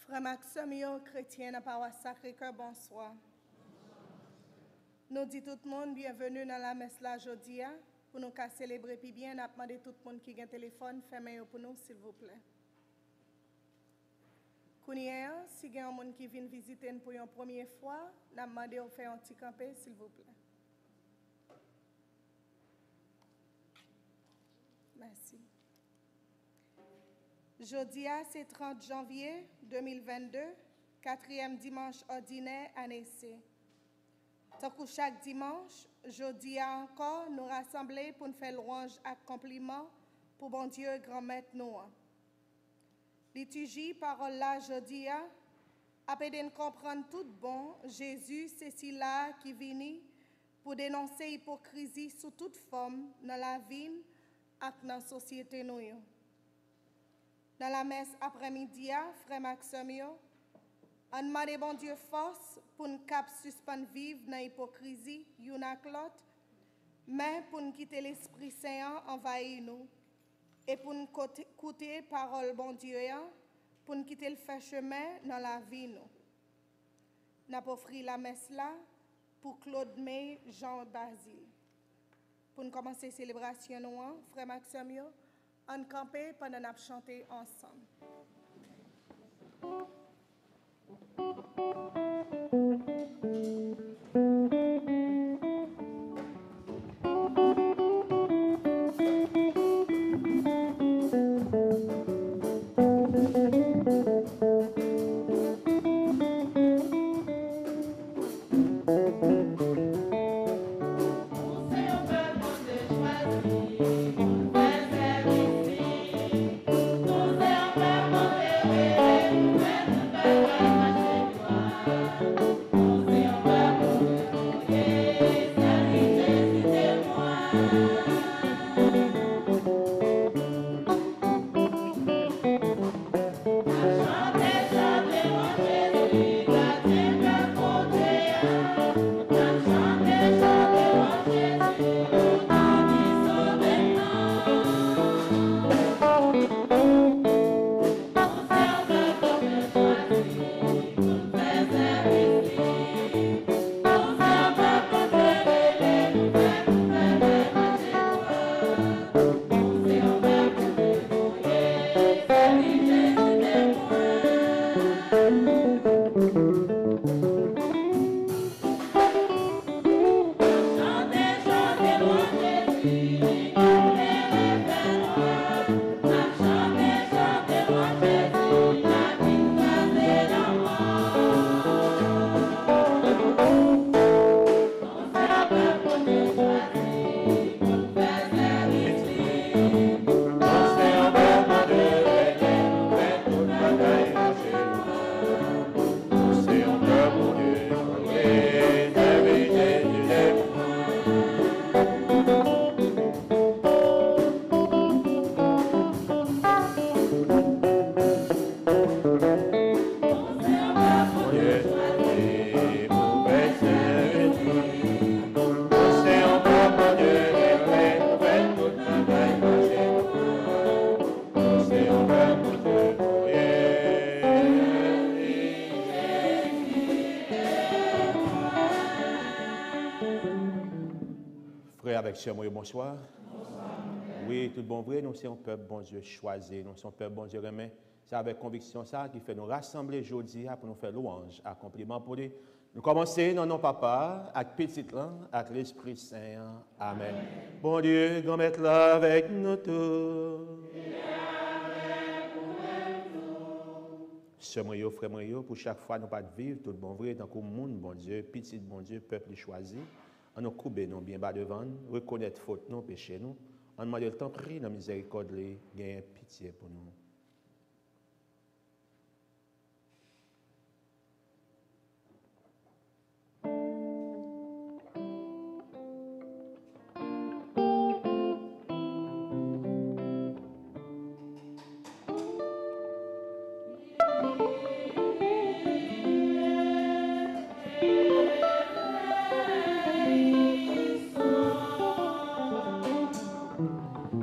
Frère Maxime, chrétien à paroisse Sacré-Cœur, bonsoir. Nous dit tout le monde bienvenue dans la messe là aujourd'hui pour nous célébrer puis bien. Nous demandé tout le monde qui a un téléphone fermez pour nous s'il vous plaît. Kounia, si il y a un monde qui vient visiter pour une première fois, nous demandé de faire un petit campé s'il vous plaît. Merci. Jeudi, c'est 30 janvier 2022, 4e dimanche ordinaire année C. Tant que chaque dimanche, jeudi encore, nous rassembler pour nous faire louange et compliment pour bon Dieu, grand-maître nous. Liturgie, parole là, jeudi, après de comprendre tout bon, Jésus, c'est là qui vient pour dénoncer l'hypocrisie sous toute forme dans la vie et dans la société nous. Dans la messe après-midi, frère Maxime, on demande bon Dieu force pour nous cap suspendre vivre dans l'hypocrisie, mais pour nous quitter l'Esprit Saint envahir nous et pour nous écouter parole bon Dieu, pour nous quitter le fait chemin dans la vie nous. Nous avons offert la messe là pour Claude May, Jean Basile. Pour nous commencer la célébration, frère Maxime, on campé pendant que nous chanter ensemble. Cher moi, bonsoir. Oui, tout bon vrai, nous sommes un peuple bon Dieu choisi, nous sommes un peuple bon Dieu remet. C'est avec conviction ça qui fait nous rassembler aujourd'hui pour nous faire louange, accomplissement pour lui. Nous commençons dans nos papas, avec petit là, avec l'Esprit Saint. Amen. Bon Dieu, grand maître là avec nous tous. Sœur moi, frère moi, pour chaque fois nous pas vivre tout bon vrai, tant que monde bon Dieu, petit bon Dieu, peuple choisi. On nous coupe nous bien bas devant, reconnaître faute nous, péché nous. On demande le temps pris dans la miséricorde, gagner pitié pour nous.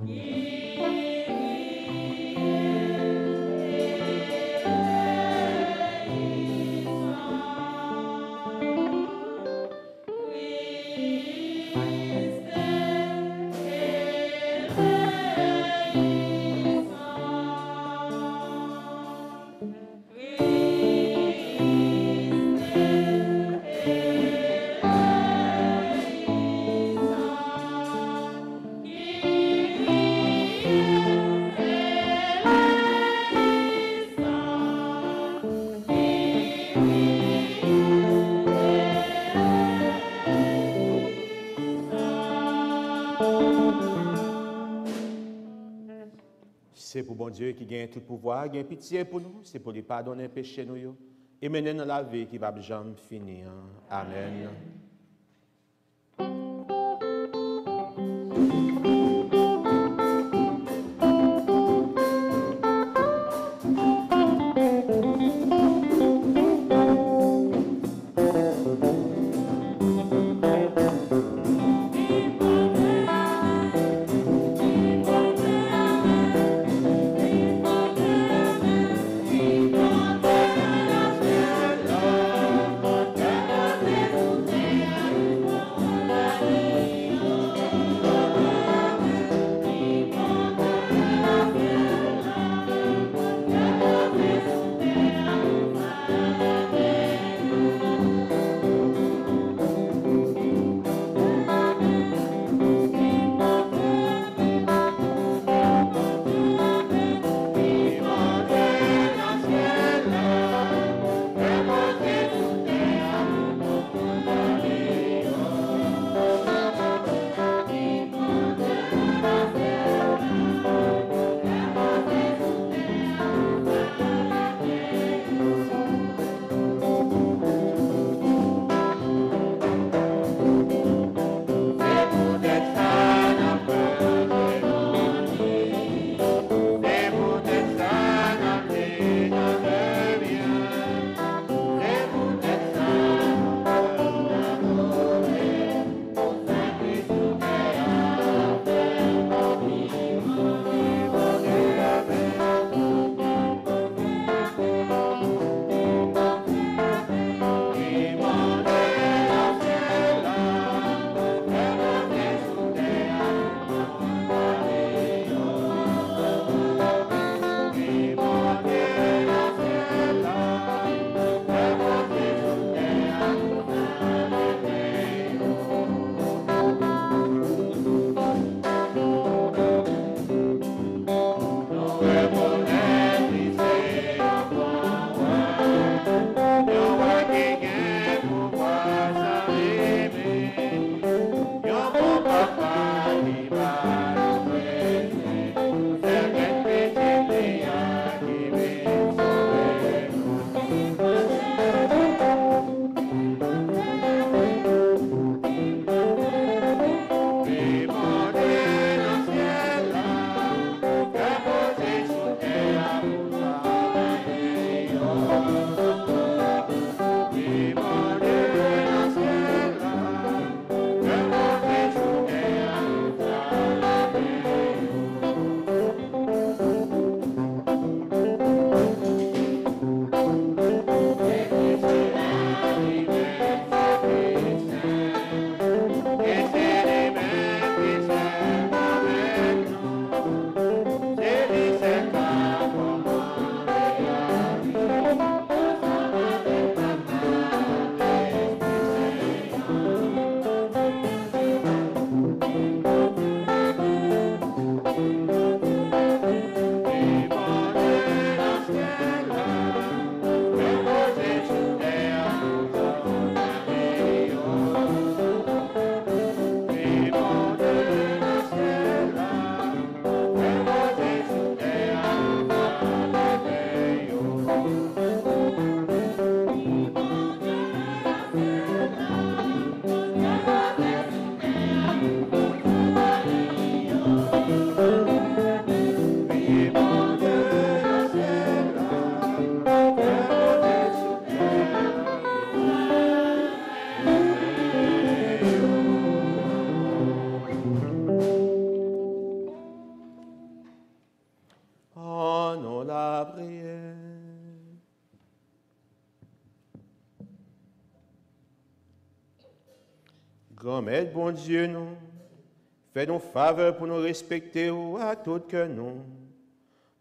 Yeah. bon Dieu, qui gagne tout pouvoir, gagne pitié pour nous, c'est pour lui pardonner péché nous, et mener dans la vie qui va jamais finir. Amen. Grand Maître, bon Dieu, nous, fais-nous faveur pour nous respecter à tout que nous,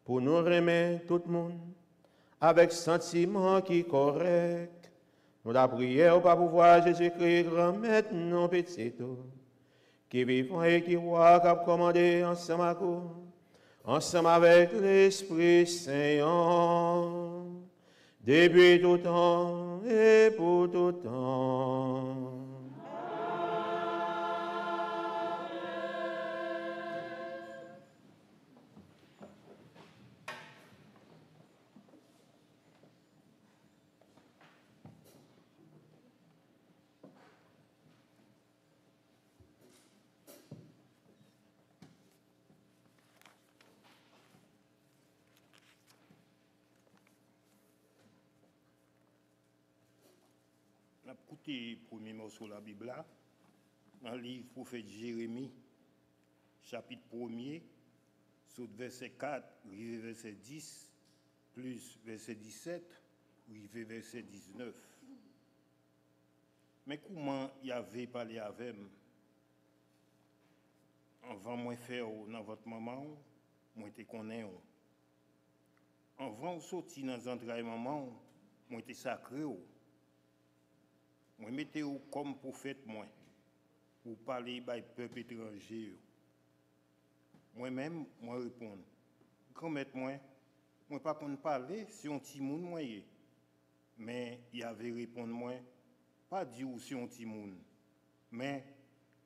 pour nous remettre tout le monde avec sentiment qui est correct. Nous la prière par pouvoir Jésus-Christ, Grand Maître, non petit, qui vivant et qui voit, qui a commandé ensemble à vous, ensemble avec l'Esprit Saint, depuis tout temps et pour tout temps. On a écouté le premier morceau de la Bible là, dans le livre prophète Jérémie, chapitre 1er, sur verset 4, verset 10, plus verset 17, verset 19. Mais comment il y avait parlé avec moi? Avant moi faire dans votre maman, moi te connais. Avant sortir dans l'entrailles maman, moi te sacré. Moi mettez comme prophète moi pour parler by peuple étranger. Moi-même, moi répondre. Grand-mère moi pas qu'on parler si on petit monde moi mais il avait répondre moi pas dire si on petit monde mais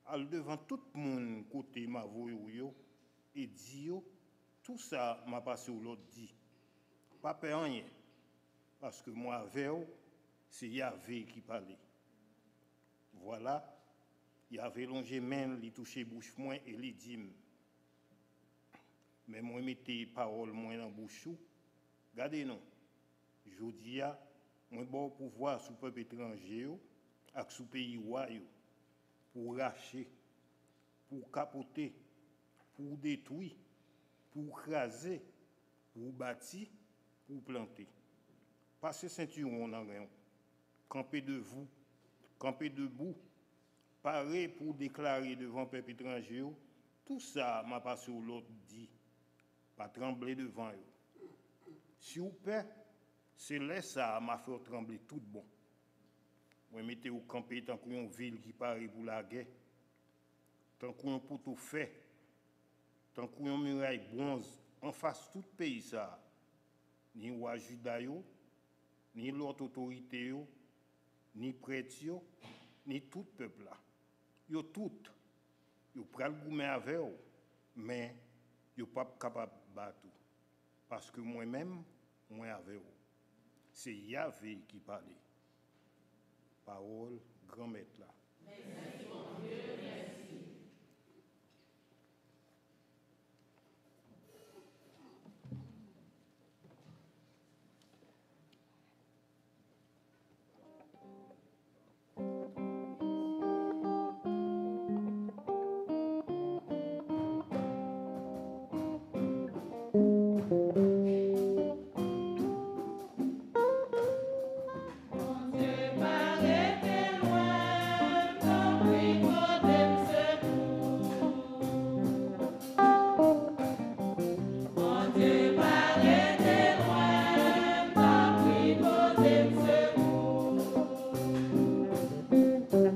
al devant tout le monde côté ma voix et dire tout ça m'a passé ou l'autre dit pas peur rien parce que moi avec c'est Yahvé qui parlait. Voilà, Yahvé longé main, li touché bouche moi et li dit mais moi mettez parole moi dans bouche. Regardez non. Jodi a moi bon pouvoir sous peuple étranger ak sous pays roi pour racher, pour capoter, pour détruire, pour craser, pour bâtir, pour planter. Passez ceinturon dans rien. Campez de vous, campez debout, parez pour déclarer devant peuple étranger. Tout ça m'a passé ou l'autre dit. Pas trembler devant eux. Si vous peur, c'est là ça m'a fait trembler tout bon. Moi mettez au camper tant qu'une ville qui paraît pour la guerre, tant qu'un poteau fait, tant qu'une muraille bronze en face tout pays ça, ni roi judaïo, ni l'autre autorité, ni prêtre, ni tout peuple là. Yo tout, yo pral goumen avec eux, mais yo pas capable battre parce que moi-même moi avec eux. C'est Yahvé qui parlait. Parole grand maître là. Merci mon Dieu, merci. Bye.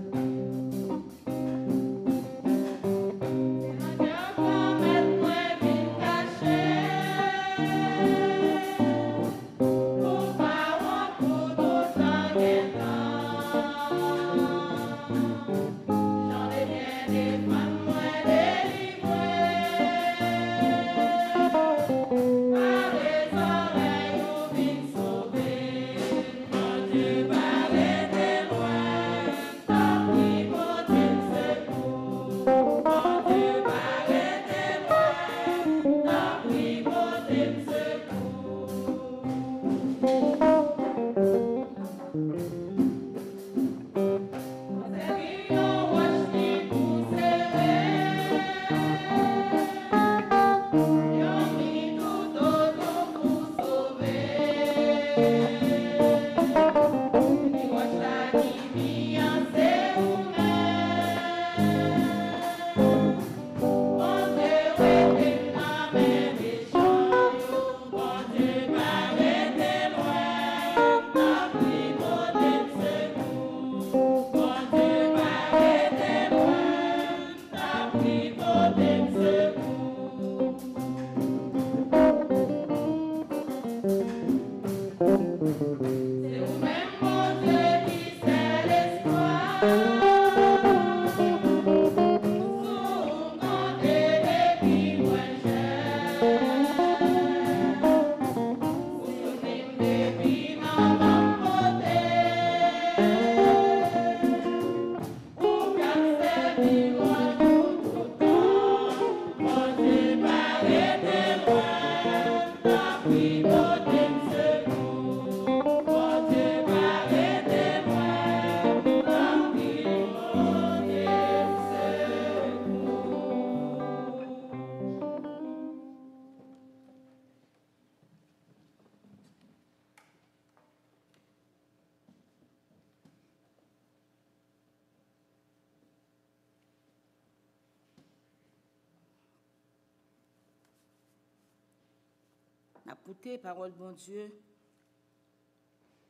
n'a écouté parole bon Dieu.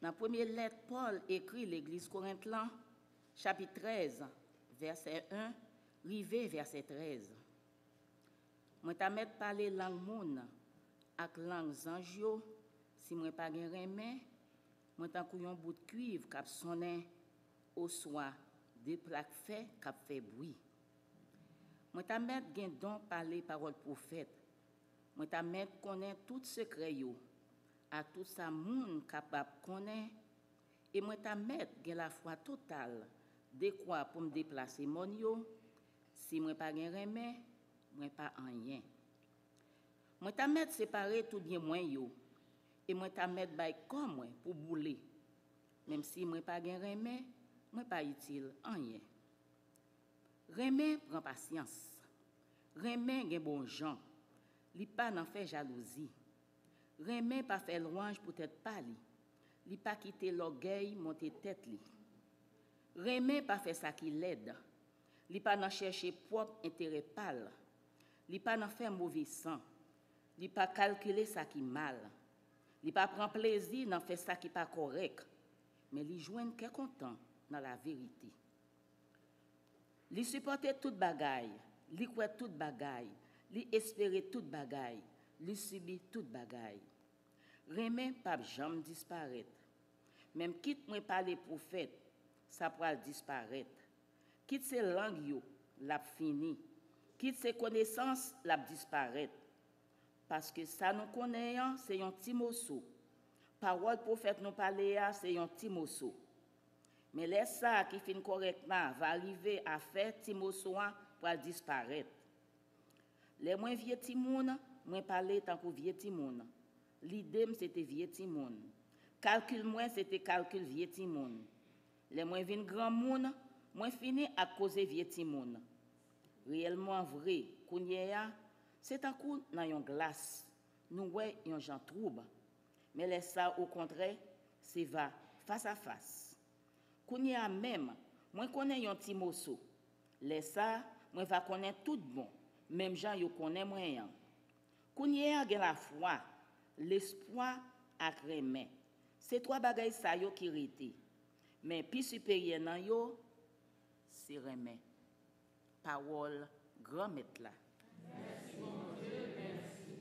Dans la première lettre, Paul écrit l'Église Corinthienne, chapitre 13, verset 1, rivé verset 13. Moi ta mettre parler langue moun ak langue zanjio, si moi pas gen remè, moi tan kou yon bout de cuivre k'ap sonné au soir des plaques fait k'ap fait bruit. Moi ta mettre gen don parler parole prophète. Moi ta mettre connaît tout secret yo, à tout sa moun capable connaît, et moi ta mettre gen la foi totale de quoi pour me déplacer mon yo, si moi pas gen remè, moi pas rien. Moi ta mettre séparer tout bien moi yo, et moi ta mettre bay comme moi pour bouler. Même si moi pas gen remè, moi pas utile rien. Remè prend patience. Remè gen bon gens. Li pas n'en fait jalousie. Remè pas fait louange pour tête pali. Li pas quitter l'orgueil monter tête li. Remè pas fait ça qui l'aide. Li pas n'en chercher propre intérêt pâle. Li pas n'en fait mauvais sang. Li pas calculer ça qui mal. Li pas prend plaisir n'en fait ça qui pas correct. Mais li joine qu'est content dans la vérité. Li supporter toute bagaille, li croit toute bagaille, li espérer toute bagaille, li subit toute bagaille. Remè pas jamais disparaître. Même quitte moi parler prophète, ça pourra disparaître. Quitte ces langues yo, l'a fini. Quitte ces connaissances, l'a disparaître. Parce que ça nous connaissons, c'est un petit morceau. Parole prophète nous parler, c'est un petit morceau. Mais les ça qui fin correctement va arriver à faire petit morceau pour disparaître. Les moins vieux ti moun, moi parler tant que vieux ti moun. L'idée c'était vieux ti moun. Calcul moi c'était calcul vieux ti moun. Les moins vinn grand moun, moi fini à causer vieux ti moun. Réellement vrai, kounya c'est un coup dans yon glace. Nous ouais yon jan trouble. Mais les ça au contraire, c'est va face à face. Kounya même, moi connais yon ti morceau. Les ça, moi va connaître tout bon. Même gens yo connaît moyen. Kounya gen la foi, l'espoir ak remè. C'est trois bagailles ça yo qui rete. Mais plus supérieur nan yo, c'est remè. Parole grand maître là. Merci mon Dieu, merci.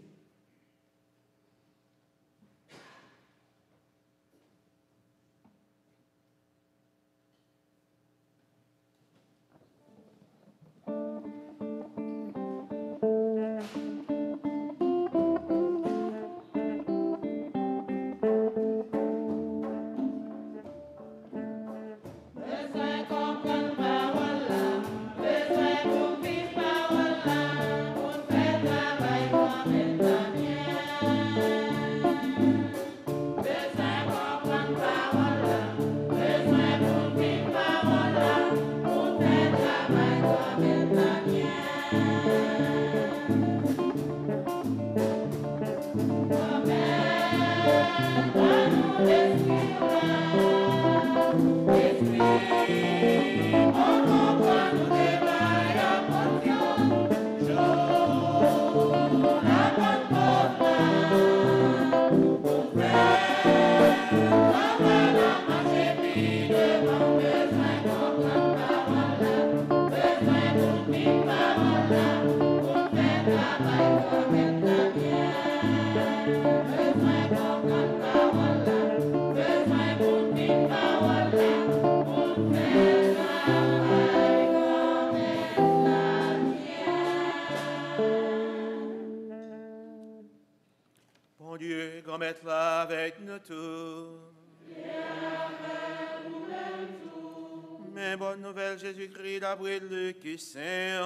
Bon Dieu, grand maître là avec nous tous. Mais bonne nouvelle, Jésus-Christ, d'après Luc qui Saint.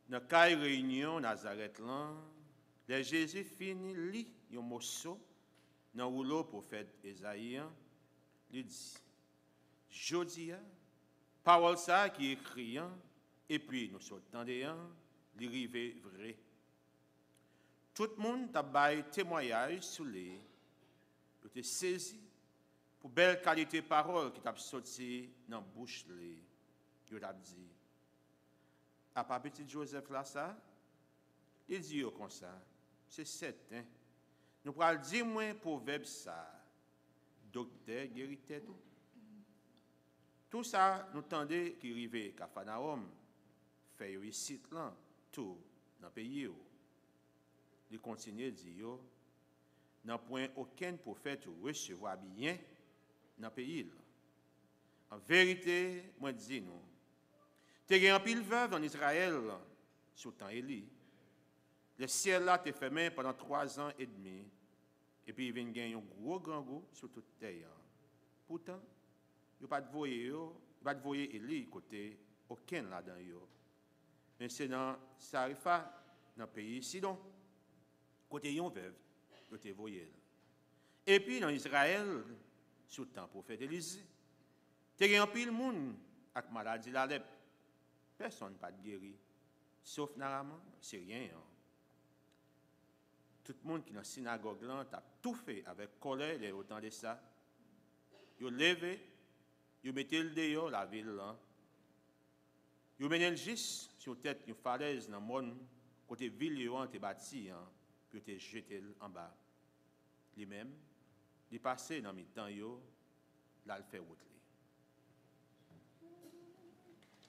Dans la réunion Nazareth, là, Jésus finit lit un morceau dans le rouleau prophète Esaïe. Il dit, Jodia, parole ça qui écrit, et puis nous sommes il rive vrai. Tout le monde t'a baillé témoignage sur les, pour te saisi pour belle qualité parole qui t'a sorti dans la bouche les. Il t'a dit, à part petit Joseph là, ça, il dit comme ça, c'est certain. Nous pourrons dire moins proverbe ça, docteur guérité tout. Tout ça, nous tendez qui arrive à Capharnaüm, fait ici là, tout dans le pays. Il continue de dire, n'a point aucun prophète recevoir bien dans le pays. En vérité, moi dis nous, tu as un pile veuve en Israël sous temps Élie. Le ciel là t'est fermé pendant 3 ans et demi. Et puis il vient gagner un gros grand goût sur toute terre. Pourtant, il n'y a pas de voyer Élie côté aucun là-dedans. Mais c'est dans Sarifa, dans le pays Sidon, côté yon veuve, côté voyer. Et puis dans Israël, sous le temps prophète Élisée, tu as un pile monde avec maladie la lèpre. Personne n'a pas de guéri. Sauf Naaman, c'est rien. Tout le monde qui est dans la synagogue là, a tout fait avec colère et autant de ça. Ils ont levé, ils ont mis le dehors la ville là. Ils ont mené le gis sur tête une falaise dans le monde, côté ville ils ont été bâti, puis ils ont jeté en bas. Lui-même, il est passé dans le temps, là il fait route.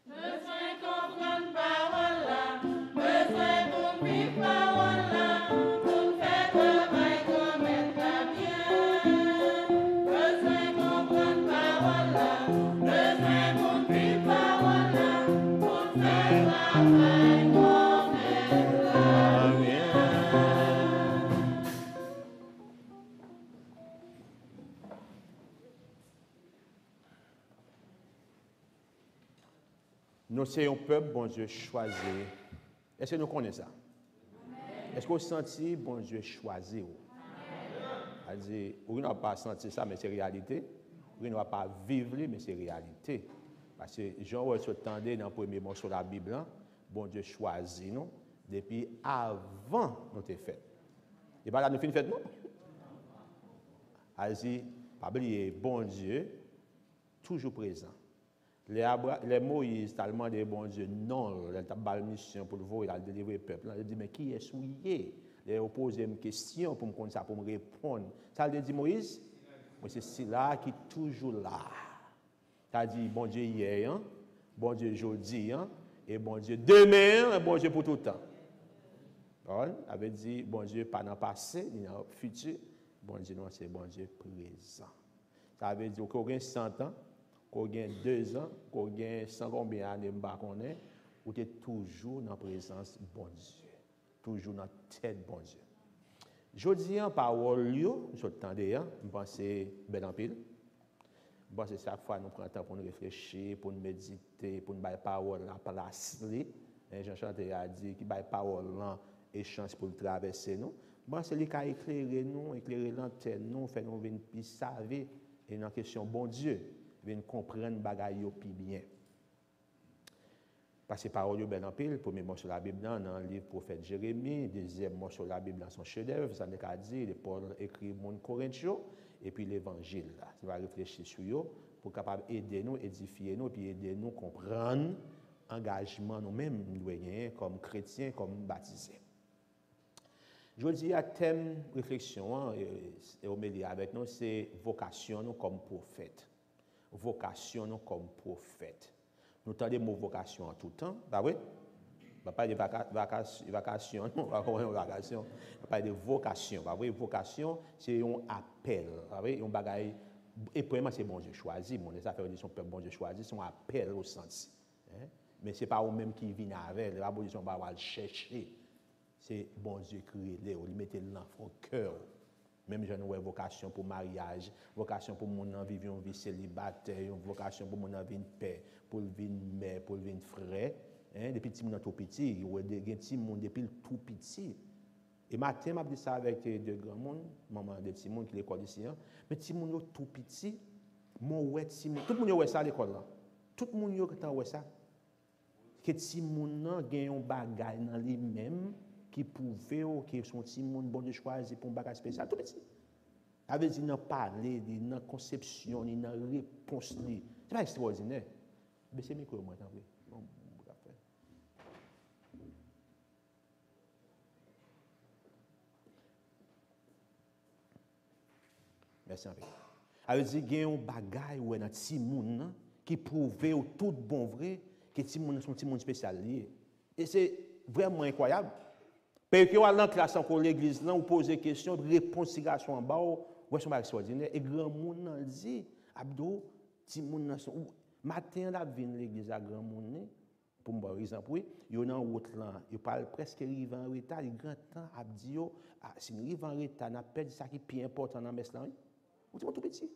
Besoin comprendre parole là, besoin pour vivre parole là, pour faire travail comme être bien. Besoin comprendre parole là, besoin pour vivre parole là, pour faire travail comme être bien. Nous sommes un peuple, bon Dieu, choisi. Est-ce que nous connaissons ça? Est-ce que vous sentez, bon Dieu, choisi? C'est-à-dire, vous n'avez pas senti ça, mais c'est réalité. Vous n'avez pas vivre, mais c'est réalité. Parce que Jean vous entendez dans le premier mot sur la Bible, bon Dieu choisit nous depuis avant nous t'ai fait. Et pas là nous finissons fait non. C'est-à-dire, pas oublier, bon Dieu, toujours présent. Les Moïse, tellement de bon Dieu, non, il a pas mission pour le voir, il a délivré le peuple. Il a dit, mais qui est souillé? Il a posé une question pour me connaître ça, pour me répondre. Ça veut dire Moïse? Mais c'est là qui est toujours là. Ça dit, bon Dieu hier, bon Dieu aujourd'hui, et bon Dieu demain, et bon Dieu pour tout le temps. Ça veut dire, bon Dieu pas dans le passé, ni dans le futur. Bon Dieu, non, c'est bon Dieu présent. Ça veut dire qu'on a 100 ans, qu'on a 2 ans, qu'on a 100 combien d'années, ou tu es toujours dans la présence de bon Dieu. Toujours dans la tête de bon Dieu. Je dis en parole, je t'entendais, je pense bel en pile. Je pense que chaque fois nous prenons le temps pour nous réfléchir, pour nous méditer, pour nous faire parole à place. Jean-Chanté a dit qu'il y a parole et chance pour traverser nous. Je pense que c'est lui qui a éclairé nous, éclairé l'antenne, nous, fait nous venir plus savoir et dans la question bon Dieu. Venir comprendre bagaille plus bien. Parce que parole yo bel en pile, premier mot sur la Bible dans le livre prophète Jérémie, deuxième mot sur la Bible dans son chef-d'œuvre, ça n'est qu'à dire, Paul écrit mon Corinthiens et puis l'évangile là. Tu vas réfléchir sur eux pour capable aider nous, édifier nous puis aider nous comprendre engagement nous-mêmes nous comme chrétiens, comme baptisés. Je dis à thème réflexion et homélie avec nous, c'est vocation nous comme prophète. Vocation nous comme prophète. Nous avons des mots vocation en tout temps, bah oui. On ne parle pas de vacation, non, on ne parle de vocation. Bah oui, vocation, c'est un appel. Bah oui, un bagaille. Et premièrement, c'est bon Dieu choisi. Mon les affaires de son peuple, bon Dieu choisi, c'est un appel au sens. Mais ce n'est pas eux-mêmes qui viennent avec. La position va le chercher. C'est bon Dieu qui est là, il met l'enfant au cœur. Même j'ai une vocation pour mariage, vocation pour mon envie vivre une vie célibataire, une vocation pour mon envie de paix, pour vivre mère, pour vivre frère. Depuis petit monde tout petit, il y a des petits monde depuis tout petit. Et matin m'a dit ça avec deux grands monde, maman de petits monde qui l'école ici, mais petit monde tout petit, mon ouais petit monde, tout le monde ouais ça à l'école là. Tout le monde yo ouais ça. Que petit monde nan gagne un bagage dans lui-même. Qui pouvait que son petit monde bon de choisir pour un bagage spécial tout petit. Avec dit dans parler, dans conception, dans réponse, c'est pas extraordinaire. Mais c'est micro moi tant pis. Merci avec. Ça veut dire qu'il y a un bagage ou un petit monde qui prouve tout bon vrai que petit monde sont petit monde spécial lié. Et c'est vraiment incroyable. Parce que dans la classe encore l'église là, on pose des questions, réponse en bas, ouais c'est extraordinaire et grand monde dit Abdou, petit monde sont matin la vinn l'église à grand monde pour me exemple oui, yo dans route là, yo parle presque arrivé en retard, il grand temps Abdi yo, si nous arrive en retard, n'a perdu ça qui est plus important dans messe là. On dit tout petit.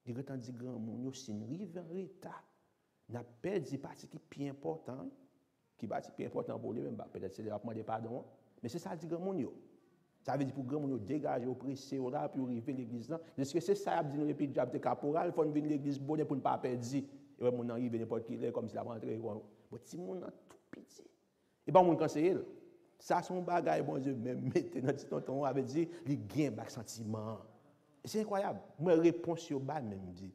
Il grand temps dit grand monde yo si nous arrive en retard, n'a perdu partie qui est plus important, qui est plus important pour lui même peut-être c'est va demander pardon, mais c'est ça dit grand monde yo. Ça veut dire pour grand monde dégager au pressé là puis arriver l'église là. Est-ce que c'est ça dit nous depuis job de caporal, faut venir l'église bonne pour ne pas perdre. Et ouais mon arrive n'importe qui là comme si la rentrée bon petit monde tout petit. Et pas mon conseiller. Ça son bagaille bon Dieu même mettez dans petit tonton avait dit il gain bac sentiment. C'est incroyable. Moi réponse yo bas même dit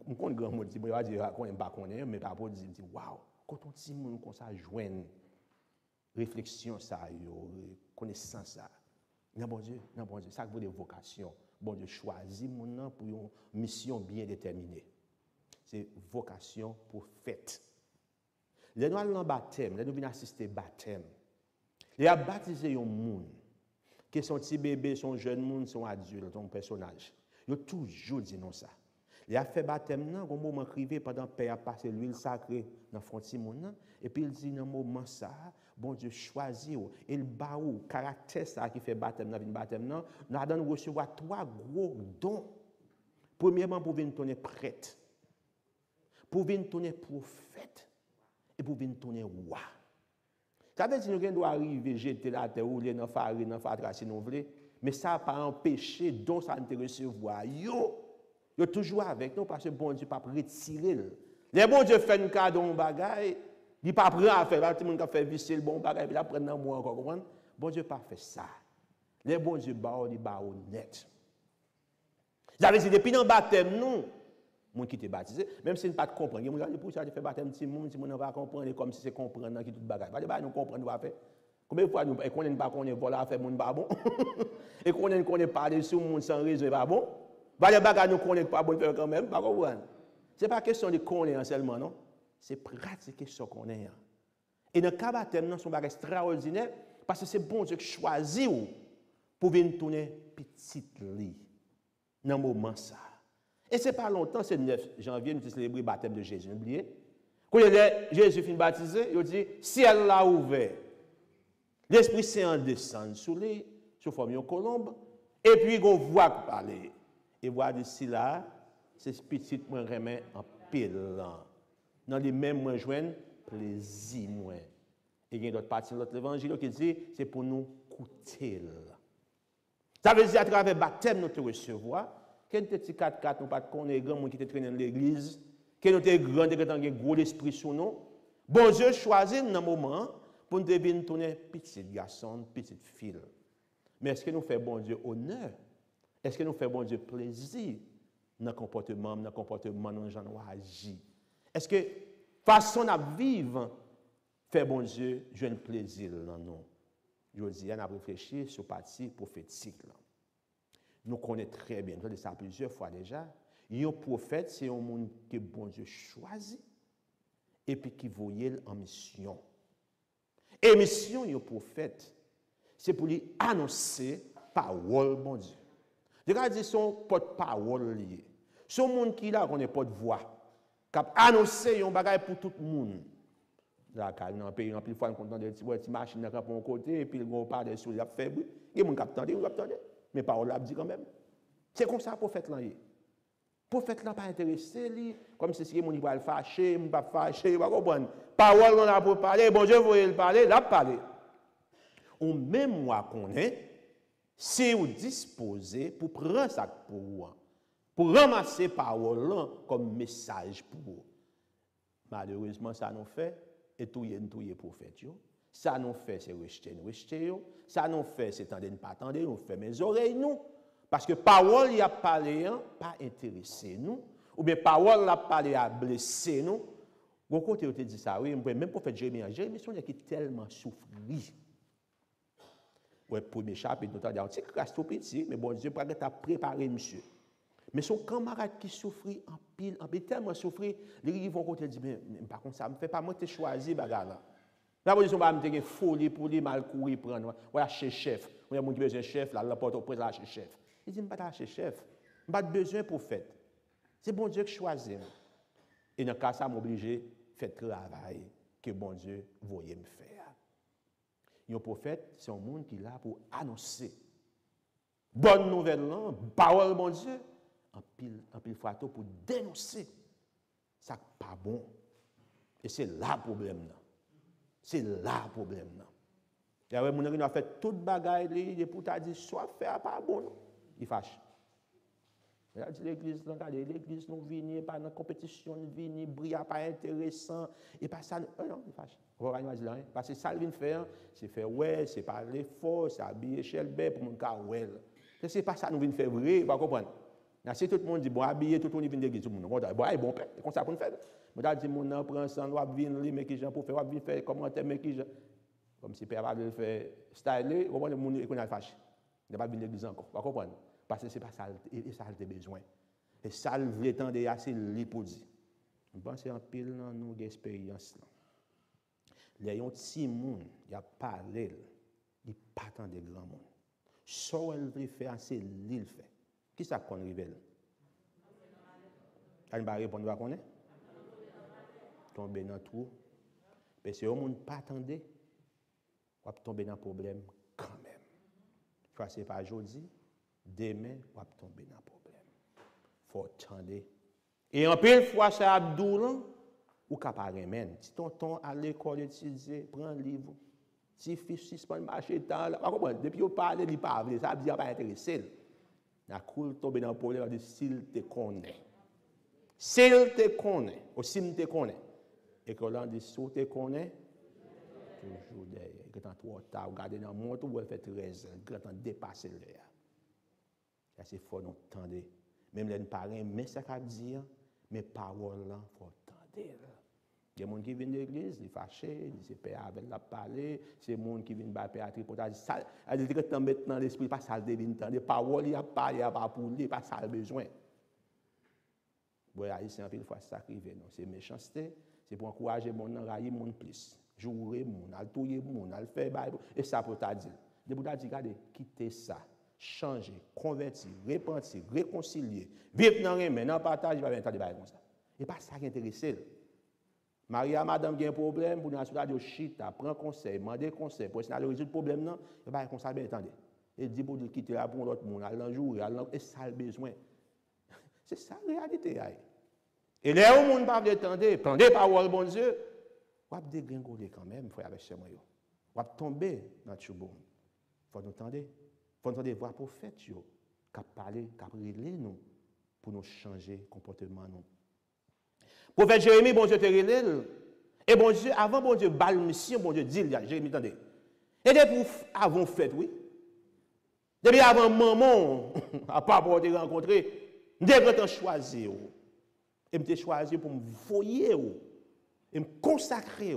on connaît grand monde dit moi va dire qu'on pas connaît mais pas pour dire waouh quand on petit monde comme ça joindre réflexion ça yo connaissance ça. Non bon Dieu, ça veut dire vocation. Bon Dieu choisit mon nom pour une mission bien déterminée. C'est vocation pour fête. Les nous allons baptême, les nous venons assister baptême. Les a baptisé un monde qui sont petits bébés, sont jeunes monde, sont adultes, sont personnage. Ils ont toujours dit non ça. Les a fait baptême nan, au moment crivé pendant père a passé l'huile sacrée dans fronti monde et puis il dit dans moment ça, bon Dieu choisit et le baou caractère ça qui fait baptême dans baptême nan, nous allons recevoir 3 gros dons. Premièrement pour venir tourner prêtre. Pour venir tourner prophète et pour venir tourner roi. Ça veut dire que nous doit arriver jeter la terre ou dans farine dans fatra si nous voulons, mais ça n'a pas empêché dont ça ne recevoir yo toujours avec nous parce que bon Dieu pas retirer. Les bon Dieu fait un cadeau un bagaille, il pas prend à faire, tout le monde qui fait visser le bon bagaille, il prend dans moi encore comprendre. Bon Dieu pas fait ça. Les bon Dieu ba net. Ça veut dire depuis dans baptême nous monde qui était baptisé, même si nous pas comprendre, il y a des pour ça fait baptême petit monde, si on va comprendre comme si c'est comprendre qui tout bagaille. Pas nous comprendre va faire. Combien de fois nous et connaît pas connaît voilà faire monde pas bon. Et connaît parler sur monde sans raison pas bon. Va les bagages nous connaît pas bon faire quand même, pas comprendre. C'est pas question de connaître seulement non, c'est pratiquer ce qu'on est. Et dans le cas baptême non son bagage extraordinaire parce que c'est bon Dieu qui choisit pour venir tourner petite lit dans moment ça. Et c'est pas longtemps, c'est le 9 janvier, nous célébrons le baptême de Jésus. Oubliez. Quand Jésus finit baptisé, il dit ciel l'a ouvert. L'Esprit Saint descend sous lui, sous forme de colombe, et puis on voit parler. Et voit d'ici là, c'est petit moins remet en pile. Dans les mêmes moins joindre plaisir moins. Et il y a d'autres parties de l'évangile qui dit c'est pour nous coûter. Ça veut dire à travers le baptême nous te recevoir. Quand tu es 4-4, nous pas connaître grand monde qui te traîne dans l'église, quand nous es grand, tu as un gros esprit sur nous. Bon Dieu choisit dans un moment pour nous devenir tourner petit garçon, petite fille. Mais est-ce que nous faisons bon Dieu honneur? Est-ce que nous faisons bon Dieu plaisir dans le comportement, dans les gens qui agissent? Est-ce que façon de vivre fait bon Dieu joue un plaisir dans nous? Je dis, on a réfléchi sur la partie prophétique. Nous connaissons très bien, nous avons dit ça plusieurs fois déjà. Un prophète, c'est un monde que bon Dieu choisit et puis qui voyait en mission. Et mission, un prophète, c'est pour lui annoncer parole bon Dieu. Regardez son porte-parole lié. Son monde qui là, qu'on n'est pas de voix, qui a annoncé un bagage pour tout le monde. Là, dans un pays, plus fois, on entend des petites machines qui sont côté et puis on parle des choses, il y a fait bruit. Il y a des gens qui attendent, mais parole là dit quand même. C'est comme ça le prophète là. Le prophète là pas intéressé lui, comme si c'est mon va le fâcher, mon pas fâcher, il va comprendre. Parole on a pour parler, bon Dieu voulait le parler, là parler. Ou même moi connais si vous disposez pour prendre ça pour ramasser parole là comme message pour vous. Malheureusement ça nous fait et tout y prophète yo. Ça nous fait c'est rejeter yo. Ça nous fait c'est tendre ne pas attendre, nous fait mes oreilles nous. Parce que parole y a parlé pas intéressé nous ou bien parole a parlé à blesser nous. Bon côté te dit ça oui, même prophète Jérémie son qui tellement souffri. Ouais, premier chapitre, nous avons dit, c'est grâce tout petit, mais bon Dieu, peut-être a préparé monsieur. Mais son camarade qui souffrit en pile, tellement souffrit, ils vont côté dire, mais par contre, ça ne me fait pas moi te choisi, bagarre là. La position va me dire folie pour lui mal courir prendre. Ouais, chez chef. On a mon qui besoin chef, là, la porte au président chez chef. Il dit, je ne pas chez chef. Je n'ai pas besoin pour faire. C'est bon Dieu qui choisit. Et dans ce cas, ça m'a obligé de faire le travail que bon Dieu voyait me faire. Un prophète, c'est un monde qui est là pour annoncer. Bonne nouvelle, là, parole bon Dieu, en pile fois pour dénoncer. Ça n'est pas bon. Et c'est là le problème. C'est là le problème. Il y a des gens qui ont fait toute bagaille, et pour te dire, soit faire pas bon, il fâche. Il a dit l'église, regardez, l'église nous vient pas dans la compétition, nous vient, brille pas intéressant, et pas ça, non, il fâche. Parce que ça, il vient faire, c'est faire ouais, c'est parler fort, c'est habiller Shelby pour mon cas ouais. C'est pas ça nous vient faire vrai, vous comprenez? Si tout le monde dit, bon, habiller, tout le monde vient de l'église, tout le monde dit, bon, bon, c'est comme ça pour nous faire. Je dis, mon nom prend ça, on va venir, mais qui j'en pour faire, on va venir faire commentaire, mais qui j'en. Comme si Père avait fait styler, on va le monde qu'on a fâché. Il n'a pas venir de l'église encore, vous comprenez? Parce que ce n'est pas ça, et ça a besoin. Et ça, le vrai temps de assez libre pour dire. Je pense en pile dans nos expériences. Les petits monde, il y a parlé, il n'y a pas tant de grands monde. Ce qu'elle veut faire, c'est l'île fait. Qui ça qu'on révèle? Elle va répondre à quoi? Tomber dans le trou. Parce que si on ne pas attendre, on va tomber dans le problème quand même. Soit ce n'est pas aujourd'hui, demain, on va tomber dans le problème. Il faut attendre. Et en pile fois, c'est Abdoul, ou capable de si tonton à l'école étudier, prend un livre. Si fils suspend marcher temps, depuis qu'on parle, il parle, ça veut dire pas intéressé. La cour tombe dans le problème de s'il te connaît. S'il te connaît, ou s'il te connaît. Et que l'on dit, si te connaît, toujours derrière. Quand tu as regardé dans le monde, tu fait 13 ans, quand tu as dépassé l'air. C'est fort nous entendre. Même les parents, mais ça qu'a dire, mes paroles là, il faut entendre. Il y a des gens qui viennent de l'église, ils sont fâchés, ils disent Père avec la parler, c'est des gens qui viennent de Père à tripotage. Ils disent que tu mettre dans l'esprit, pas ça le devine, les paroles, il n'y a pas, il n'y a pas pour lui, pas ça le besoin. Oui, c'est un peu de fois ça qui arrive, c'est méchanceté, c'est pour encourager les gens à railler les gens plus, jouer les gens, à touiller les gens, à faire des choses, et ça pour te dire. De pour te dire, regardez, quittez ça, changer, convertir, repentir, réconcilier, vivre dans le dans le partage, il va y avoir des choses comme ça. Et pas ça qui intéresse. Maria, madame, a un problème, pour nous assurer de chita, prendre conseil, demander conseil, pour essayer de résoudre le problème, non, il va y avoir un conseil, attendez. Il dit pour quitter là pour l'autre monde, aller jouer, et ça a besoin. C'est ça la réalité. Et là où le monde ne peut pas attendre, prendre parole, bon Dieu, on va dégringoler quand même, frère, avec chez moi. On va tomber dans le chouboum. Il faut nous entendre. Il faut nous entendre voir prophète, qui a parlé, qui a révélé nous, pour nous changer le comportement. Nous. Prophète Jérémie, bon Dieu te révèle. Et bon Dieu, avant bon Dieu, balle mission, bon Dieu dit, Jérémie, attendez. Et depuis avant fait, oui. Depuis avant maman, à part pour te rencontrer, je me choisir. Et me choisir pour me voyer et me consacrer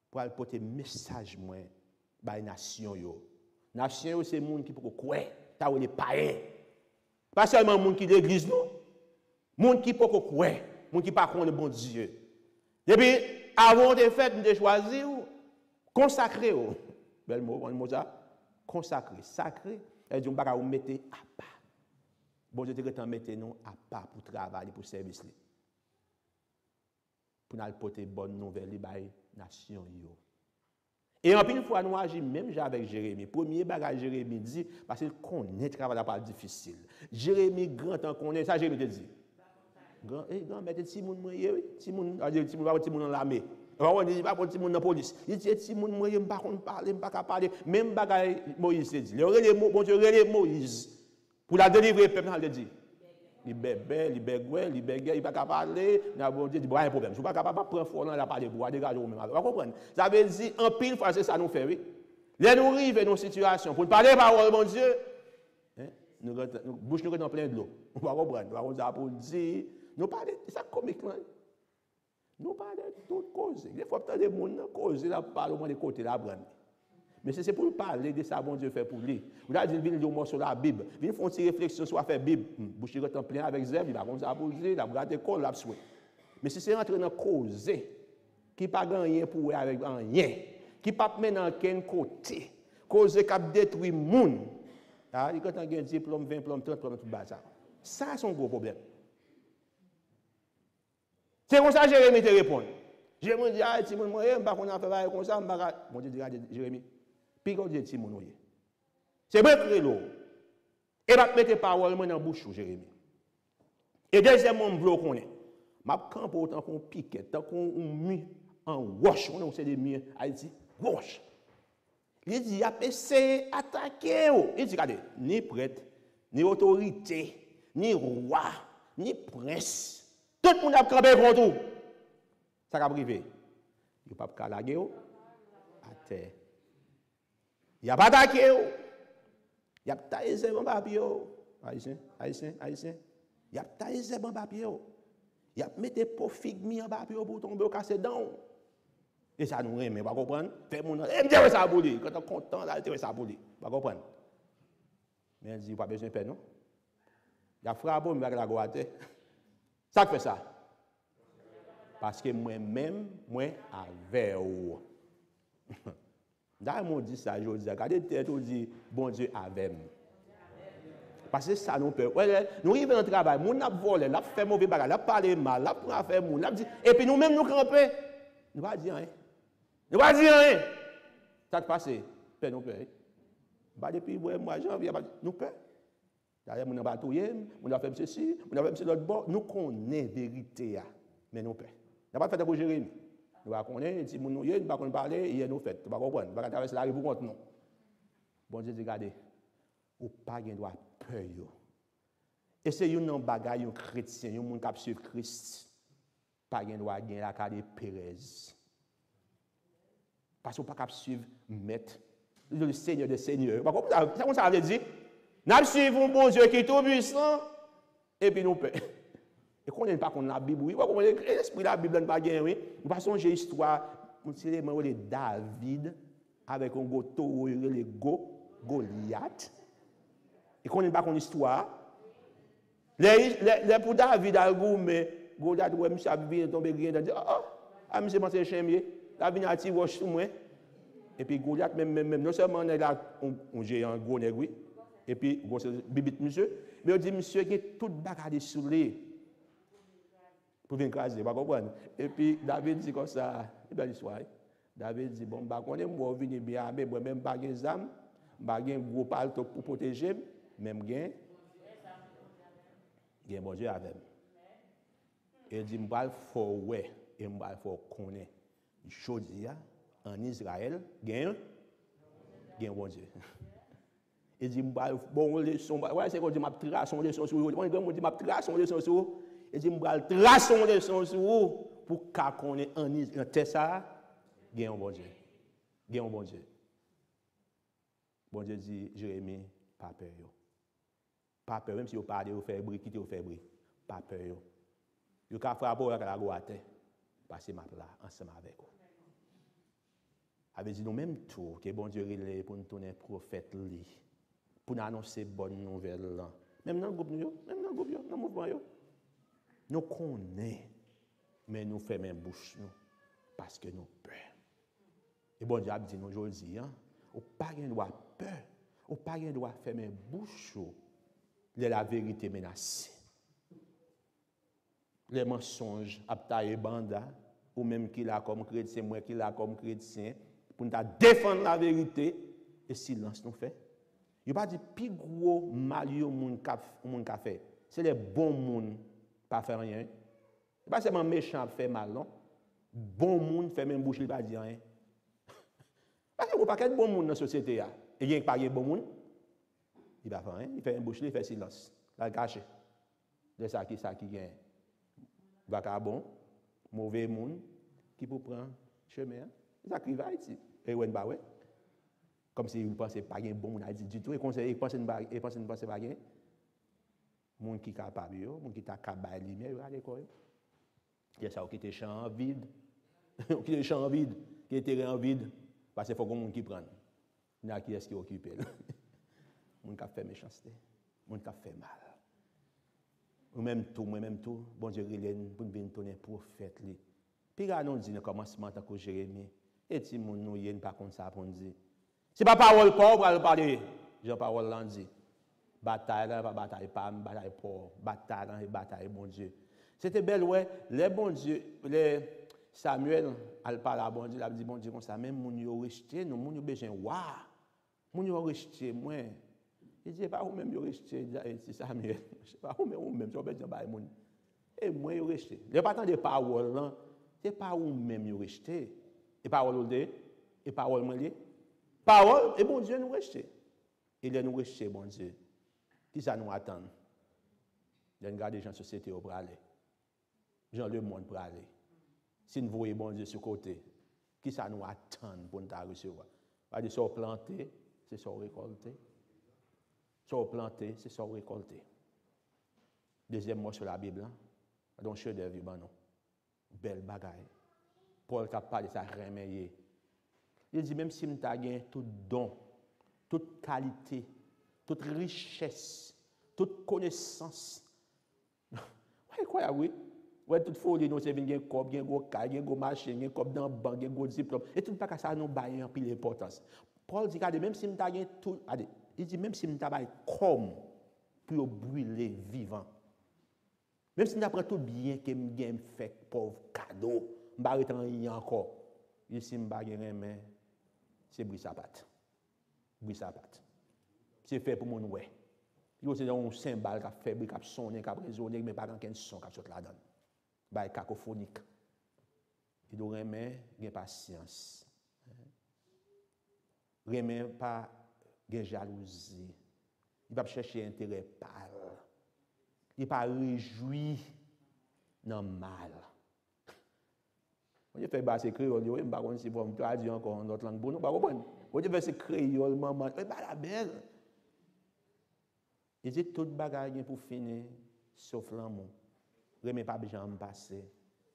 pour aller porter message moi à la nation. La nation, c'est les gens qui peuvent croire, les païens. Pas seulement les gens qui sont l'église, non. Les gens qui peuvent croire, les gens qui ne connaissent pas le bon Dieu. Depuis avant de faire, je choisir, consacrer. Bel mot, ça. Consacrer, sacré, et on va mettre à part. Bon Dieu te mettre nous à part pour travailler, pour service. Pour nous porter bonne nouvelle à la nation. Et en plus, fois, nous agissons même avec Jérémie. Premier bagage, Jérémie dit, parce qu'il connaît le travail pas difficile. Jérémie, grand temps connaît, ça Jérémie te dit. Grand, mettez si moun moyen, si moun va dans l'armée. On dit pas pour si moun dans police. Il dit si moun moyen pas parler, pas parler, même bagage Moïse dit. Le bon Dieu relève Moïse. Pour la délivrer, le peuple, il dit. Il bébé, il bégoué, il bégoué, il ne peut pas parler. Il a dit, il n'y a pas de problème. Je ne suis pas capable de prendre fort dans la part de bois, dégager au même. Vous comprenez? Ça veut dire, en pile fois, c'est ça nous fait, oui. Là, nous arrivons dans une situation, pour ne parler parole, mon Dieu, nous bouche nous dans plein de l'eau. Vous comprenez? Vous dire pour dire, nous parlons, c'est ça comique, là. Nous parlons de toutes causes. Des fois, des gens causer, là, parlent au moins des côtés, là, Mais c'est pour parler de ça, bon Dieu fait pour lui. Vous avez dit, venez lire sur la Bible. Venez faire une petite réflexion sur la Bible. Boucher en plein avec Zeb, il va comme ça pour dire, il va regarder l'école, il va souhaiter. Mais si c'est rentrer dans la cause, qui n'a pas rien pour avec rien, qui n'a pas mener dans aucun côté, cause qui a détruit le monde, il quand on a un diplôme, 20 diplômes, 30 diplômes, tout ça. Ça, c'est un gros problème. C'est comme ça que Jérémie te répond. Jérémie dit, ah, Timon, moi, je ne sais pas qu'on a fait comme ça, bon Dieu dit, Jérémie, puis quand Dieu dit, Timon, c'est vrai que l'eau. Et va mettre parole dans la bouche, Jérémie. Et deuxièmement, je veux qu'on ait. Je campe autant qu'on piquet, tant qu'on met en wash, on sait des miens, Haïti, wash. Il dit, il a essayé d'attaquer. Il dit, regardez, ni prêtre, ni autorité, ni roi, ni prince. Tout le monde a campé contre vous. Ça va privé. Il n'y a pas de laguer à terre. Il n'y a pas d'attaquer. Il y a taillé mon papier. Haïtien. Il y a taillé mon papier. Il y a mis des pots figues en papier pour tomber au casse dedans. Et ça nous remet, vous comprenez? Fait mon et me ça pour lui. Quand on est content, là, il ça pour lui. Vous comprenez? Mais il dit, pas besoin de paix, non? Il a frappé, il a la goûter. Ça fait ça. Parce que moi-même, moi, avec vous. D'ailleurs, on dit ça, je dis, regardez, on dit, bon Dieu, avec moi. Parce que ça nous peut. Nous arrivons dans le travail, nous avons volé, nous avons fait mauvais bagage, nous avons parlé mal, nous avons fait nous avons dit, et puis nous-mêmes nous camper. Nous ne pas dire rien. Nous ne pas dire rien. Ça qui passe, paix nous paix. Depuis le mois de janvier, nous paix. D'ailleurs, nous avons batouillé, nous avons fait ceci, nous avons fait l'autre bord. Nous connaissons la vérité, mais nous paix. Nous n'avons pas fait pour Jérémie. Nous connaissons, si nous ne pouvons pas parler, il nous fait. Nous ne pouvons pas comprendre. Nous ne pouvons pas traverser la rue pour contre nous. Bon Dieu dit, regardez, ou pas de droit peur. Et c'est un bagage un chrétien, un monde qui suit Christ. Pas de droit gagner la carte de Pérez. Parce qu'on pas capable suivre maître, le Seigneur des Seigneurs. C'est comme ça veut dire. Nous suivons un bon Dieu qui est tout puissant et puis nous paix. Et qu'on n'est pas qu'on la Bible, oui, l'esprit de la Bible n'est pas gagné, oui. Nous passons j'ai histoire, c'est les David avec un goto le Goliath. Et qu'on n'est pas qu'on histoire. Les pour David a mais Goliath ouais monsieur a bien tombé rien dans dit ah monsieur pensé chien la vient à tirer sur moi. Et puis Goliath même non seulement il a un géant gros nègre et puis bibit monsieur, mais on dit monsieur qui tout bagarre sur lui. Pour venir craser, pas comprendre. Et puis David dit comme ça, c'est belle histoire. David dit bon bah connait moi venir bien armé, moi même pas gain armes, pas gain gros palto pour protéger, même gain bon Dieu avec. Et dit m'bal faut ouais et m'bal faut connaît. Jodi en Israël gain bon Dieu. Et dit m'bal bon leçon ouais c'est qu'on dit m'a trace son leçon sur vous. On dit m'a trace son leçon sur vous. Et dit m'bal trace son leçon sur vous pour qu'a connaît en Israël c'est ça gain bon Dieu. Gain bon Dieu. Bon Dieu dit Jérémie pas peur yo. Pas peur, même si vous parlez, vous faites bruit, quittez, vous faites bruit. Pas peur. Vous pouvez frapper avec la goûte, passer ma place ensemble avec vous. Avez dit nous-mêmes tout, que bon Dieu relève pour nous tourner prophète, pour nous annoncer bonne nouvelle. Même dans le groupe, même dans le groupe, dans le mouvement, nous connaissons, mais nous fermons bouche, parce que nous peur. Et bon Dieu a dit nous aujourd'hui, vous n'avez pas droit peur, vous n'avez pas droit fermer bouche. La vérité menacée. Les mensonges, abtaye banda, ou même qui l'a comme chrétien, moi qui l'a comme chrétien, pour nous défendre la vérité, et silence nous fait. Il n'y a pas de plus gros mal que monde a fait. C'est les bons monde pas faire rien. Ce n'est pas seulement méchant qui fait mal, non? Bon monde fait même bouche, il ne pas dire rien. Parce qu'il n'y a pas de bon monde dans la société. Et il n'y a pas de bon monde. Il va faire rien, il fait un bouche, il fait silence. Là, il cache. De ça qui gagne. Vagabond, mauvais monde, qui peut prendre chemin. Ça qui va ici. Et ouais, bah ouais. Comme si vous pensez pas qu'il bon, on a dit du tout. Et conseiller, il pense pas bien. Monde qui est capable, monde qui est capable de lumière, regardez quoi. Il y a ça qui est champ vide. Qui est champ vide, qui est terrain vide. Parce qu'il faut qu'on monde qui prenne. Il y a qui est-ce qui occupe. Moun qui fait méchanceté, moun qui fait mal. Moi-même tout, bon Dieu, Rilène, pour venir tourner prophète. Puis là, nous dit, le commencement, tant que Jérémie, et si moun nou yen pas comme ça pour nous dire. C'est pas parole pauvre, on va parler. Jean-Parole l'a dit. Bataille là, pas bataille pas, bataille pauvre. Bataille là, et bataille bon Dieu. C'était belle, ouais. Les bon Dieu, les Samuel, elle parle à bon Dieu, elle dit bon Dieu comme ça, même moun yo rejeté, nous moun yo besoin, waouh. Moun yo rejeté, moi. Il dit, pas vous-même yo rejeté, c'est Samuel. Je sais pas vous-même, tu vas dire, bah, moun. Et moi yo rejeté. Les pas tant de paroles là, c'est pas vous-même yo rejeté. Et parole de, et parole moi li. Parole, et bon Dieu nous rejeté. Il est nous rejeté, bon Dieu. Qui ça nous attend? Il y a une garde des gens de société pour aller. Gens le monde pour aller. Si nous voyons bon Dieu sur côté, qui ça nous attend pour nous recevoir? Va dire, ça planter, c'est ça récolter. Ça planter, c'est ça récolter. Deuxième mot sur la Bible, donc chef d'œuvre, non. Belle bagaille. Paul qui a parlé de ça, remercié. Il dit, même si nous avons tout don, toute qualité, toute richesse, toute connaissance. Oui, quoi, oui. Oui, toute folie, nous avons un corps, un gros caille, un gros machine, un corps dans le banc, un gros diplôme. Et tout le temps, ça nous baille un peu l'importance. Paul dit, même si nous avons tout, il dit, même si nous avons comme pour brûler vivant. Même si nous avons tout bien que nous avons fait pauvre cadeau, nous avons rien encore. Ici, nous avons rien, c'est bris sa patte. Bris sa patte. C'est fait pour mon ouais. C'est un symbole qui a fait, qui a sonné, qui a résonné, mais pas dans quel son qui a sorti là-dedans. Bah, cacophonique. Il doit remettre une patience. Remettre pas une jalousie. Il va chercher intérêt pâle. Il ne pas réjoui dans le mal. On fait basse créole, je ne sais pas si vous me traduire encore en notre langue. Vous ne comprenez pas. On fait ce créole, maman, mais pas la belle. Il dit tout bagaille pour finir, sauf l'amour. Remet pas bien me passer,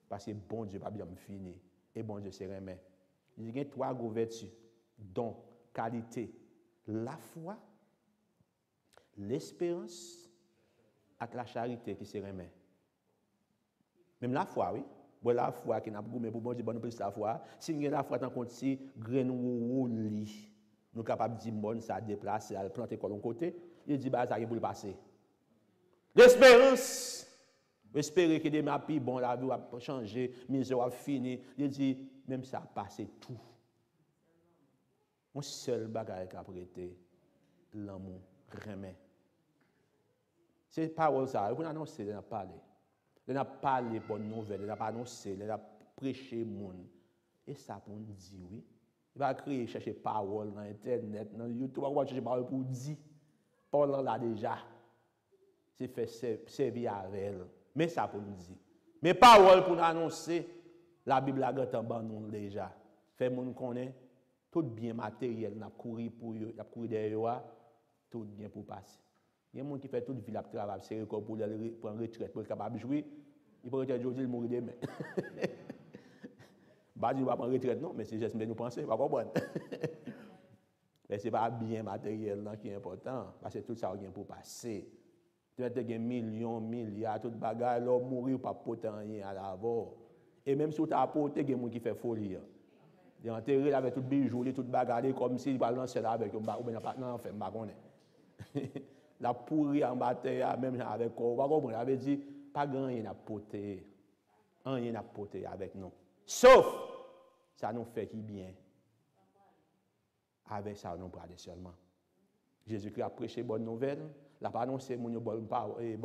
parce que bon Dieu pas bien me finir. Et bon Dieu c'est remet. Il y a trois gros vertus, dont qualité, la foi, l'espérance et la charité qui se remet. Même la foi, oui. Bon, la foi qui n'a pas goûté pour bon Dieu, bon, nous plus la foi. Si nous avons la foi, tant qu'on dit, graine ou lit, nous sommes capables de dire, bon, ça déplace, ça planter de côté. Il dit, bah, ça y pour le passer. L'espérance. Espérer que demain, bon, la vie va changer, misère va finir. Il dit, même ça a passé tout. Mon seul bagage qui a prêté, l'amour, remet. C'est parole ça, vous annoncez, vous avez parlé. Vous avez parlé pour bonne nouvelle, vous avez annoncé, vous avez prêché le monde. Et ça pour nous dire, oui. Il va créer, chercher parole dans Internet, dans YouTube, il va chercher parole pour dire. Paul là déjà. C'est fait servir avec elle. Mais ça pour nous dire. Mais parole pour nous annoncer, la Bible a gâté en bas nous déjà. Fait moun connaît tout bien matériel, n'a couru pour eux, n'a couru derrière, tout bien pour passer. Il y a des gens qui fait toute vie la travail, c'est pour prendre retraite, pour être capable de jouer. Il peut être aujourd'hui, il mourir demain. Bah, il va prendre retraite, non, mais c'est juste nous penser, pas comprendre. Mais ce n'est pas bien matériel qui est important, parce que tout ça vient pour passer. Tu as des millions, milliards, tout bagage, l'homme mourir pas porter rien à l'avant. Et même si tu as apporté, il y a des gens qui font folie. Ils ont enterré avec tout bijou, tout bagage, comme s'ils allaient lancer là avec eux, ou bien non, fait pas connaître. La pourrie en bataille, même avec eux, on va comprendre. Il avait dit, pas grand rien à porter, rien à porter avec nous. Sauf, ça nous fait qui bien. Avec ça, nous parlons seulement. Jésus-Christ a prêché bonne nouvelle. La pas annoncé bonne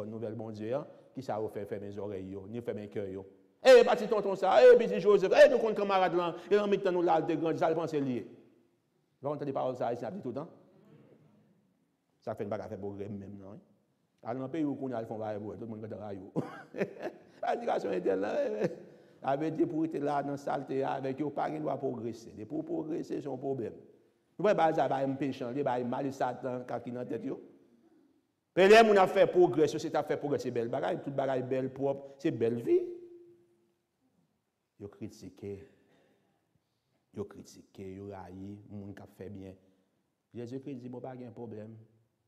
nouvelle, bon Dieu, qui ça a fait mes oreilles, ni fait mes cœurs. Eh, petit tonton ça, eh, petit Joseph, eh, nous comptons camarades là, et en même temps nous là, de grands, ça le pense lié. Vous entendez des paroles ça ici, tout le temps? Ça fait une bagarre pour même, non? Alors, dans le pays où on a le fond, tout le monde est dans la l'éducation est là, avec dit pour être là dans la saleté, avec eux, pas de doit progresser. Pour progresser, c'est un problème. Vous voyez, ça va être péchant, il va être mal, Satan, qui est dans la tête. Mais les gens ont fait progrès, c'est à fait progrès, c'est belle bagaille, toute bagaille belle, propre, c'est belle vie. Ils critiquent, ils raillent, les gens qui fait bien. Jésus-Christ dit, bon, pas de problème.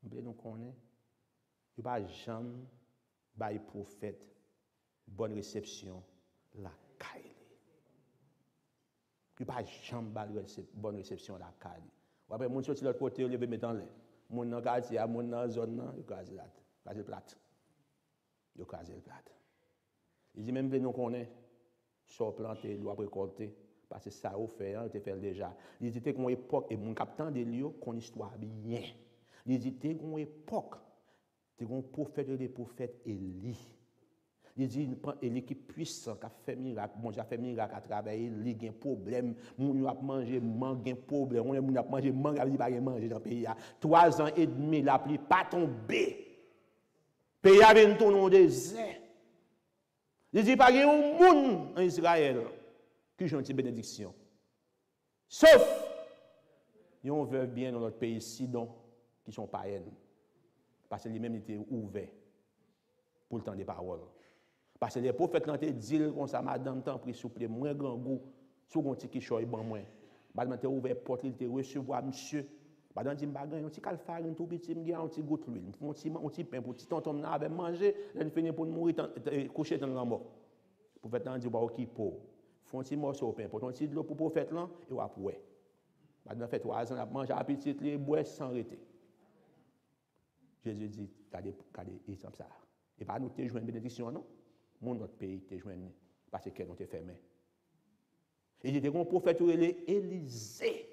Nous connaissons. Il n'y a pas jamais de prophète, bonne réception, la caille. Il n'y a pas jamais de bonne réception, la caille. Après, mon sorti de l'autre côté, il veut mettre en l'air. Mon dans le quartier, mon dans la zone, il crase le plate. Il crase le plate. Il dit, même nous connaissons, soit planté, doit récolter. Parce que ça, on fait, on fait déjà. Il dit, qu'on époque, et mon capitaine de lieux, qu'on histoire bien. Il dit, qu'on époque, qu'on prophète et les prophètes Élie. Il dit, Élie qui puissant, qui a fait miracle, bon, j'ai fait miracle à travers Élie, il y a un problème, moun a mangé, mangue, un problème, on a mangé, mangue, il pas manger dans le pays. 3 ans et demi, la pluie pas tombé. Le pays avait tourné au désert. Il dit, pas qu'il y a un monde en Israël qui a une bénédiction. Sauf, ils ont veuve bien dans notre pays Sidon, qui sont païennes. Parce que lui-même était ouvert pour le temps des paroles. Parce que les prophètes ont dit comme ça, madame, t'en prie, s'il vous plaît, moins grand goût, sur un petit qui choye, bon, moins. Madame, t'es ouvert porte, il te recevoir, monsieur. Madame dit, m'bagay, un petit calfarine, tout petit, m'gay, un petit goutte l'huile, un petit pain, pour petit tonton, m'avait mangé, il finit pour mourir, coucher dans la mort. Le prophète a dit, bah, ok, pour. Font un petit morceau de pain, pour un petit de l'eau pour le prophète là, et après. Madame fait 3 ans, elle a mangé à petit, les bois sans arrêter. Jésus dit, regardez, exemple ça. Et pas nous te joindre une bénédiction, non? Mon notre pays te joindre, parce qu'elle nous te fermé. Et il était un prophète, Élisée.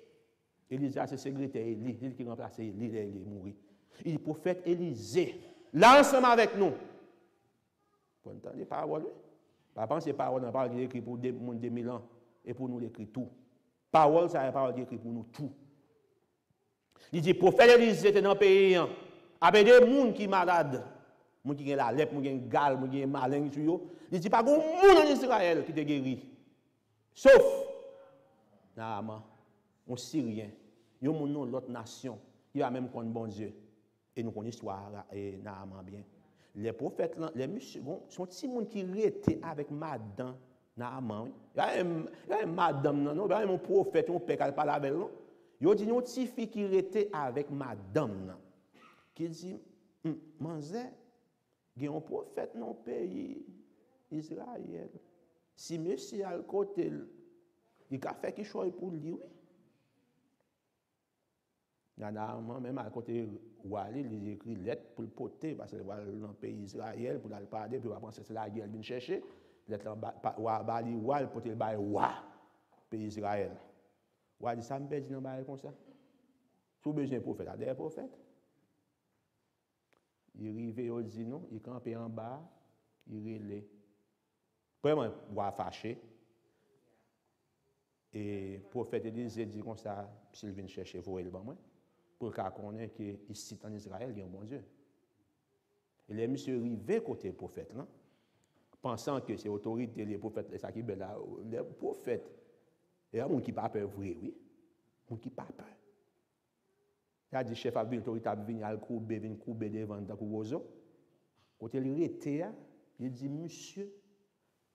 Élisée, c'est le secrétaire Élie, il qui remplace Élie, il est mort. Il est prophète Élisée. Là, ensemble avec nous. Vous entendez les paroles? Pas penser paroles, on parle écrit pour des 2000 ans, et pour nous l'écrit tout. Parole, ça est parole écrit pour nous tout. Il dit, prophète Élisée était dans le pays, avec des gens qui sont malades, des gens qui ont la lèpre, des gens qui ont gale, des gens qui ont malin. Il dit, pas de monde en Israël qui te guéri. Sauf, Naaman, un Syrien, il y a l'autre nation, il a même contre bon Dieu. Et nous connaissons l'histoire et Naaman bien. Les prophètes, les messieurs, sont des gens qui étaient avec madame Naaman. Il y a une madame, il y a un prophète, un père qui parle avec elle. Il y a une petite fille qui était avec madame. Qui dit, Manzé, il y a un prophète dans le pays Israël. Si monsieur a le côté, il a fait quelque chose pour lui, oui. Même à côté Wali, il écrit lettre pour le porter, parce qu'il va dans le pays Israël, pour le parler, puis il va penser que c'est la guerre qu'il vient chercher. Lettre Wali, Wali, pour le pays Israël. Wali, ça me perd dans le bail comme ça. Sous besoin de prophète, il y a des prophètes. Il arrive, il dit non, il campe en bas, il relève. Vraiment, il va fâcher. Et le prophète Élisée dit comme ça, s'il vient chercher, il faut le moi. Pour qu'on connaisse qu'ici en Israël, il y a un bon Dieu. Et les messieurs arrivés côté le prophète, là, pensant que c'est l'autorité, les prophètes, ça qui est là, les prophètes, il y a des gens qui n'ont pas peur, vrai, oui. Des gens qui n'ont pas peur. Il a dit, chef a vu l'autorité, a venu à couper devant le Roseau. Quand il était, il dit, monsieur,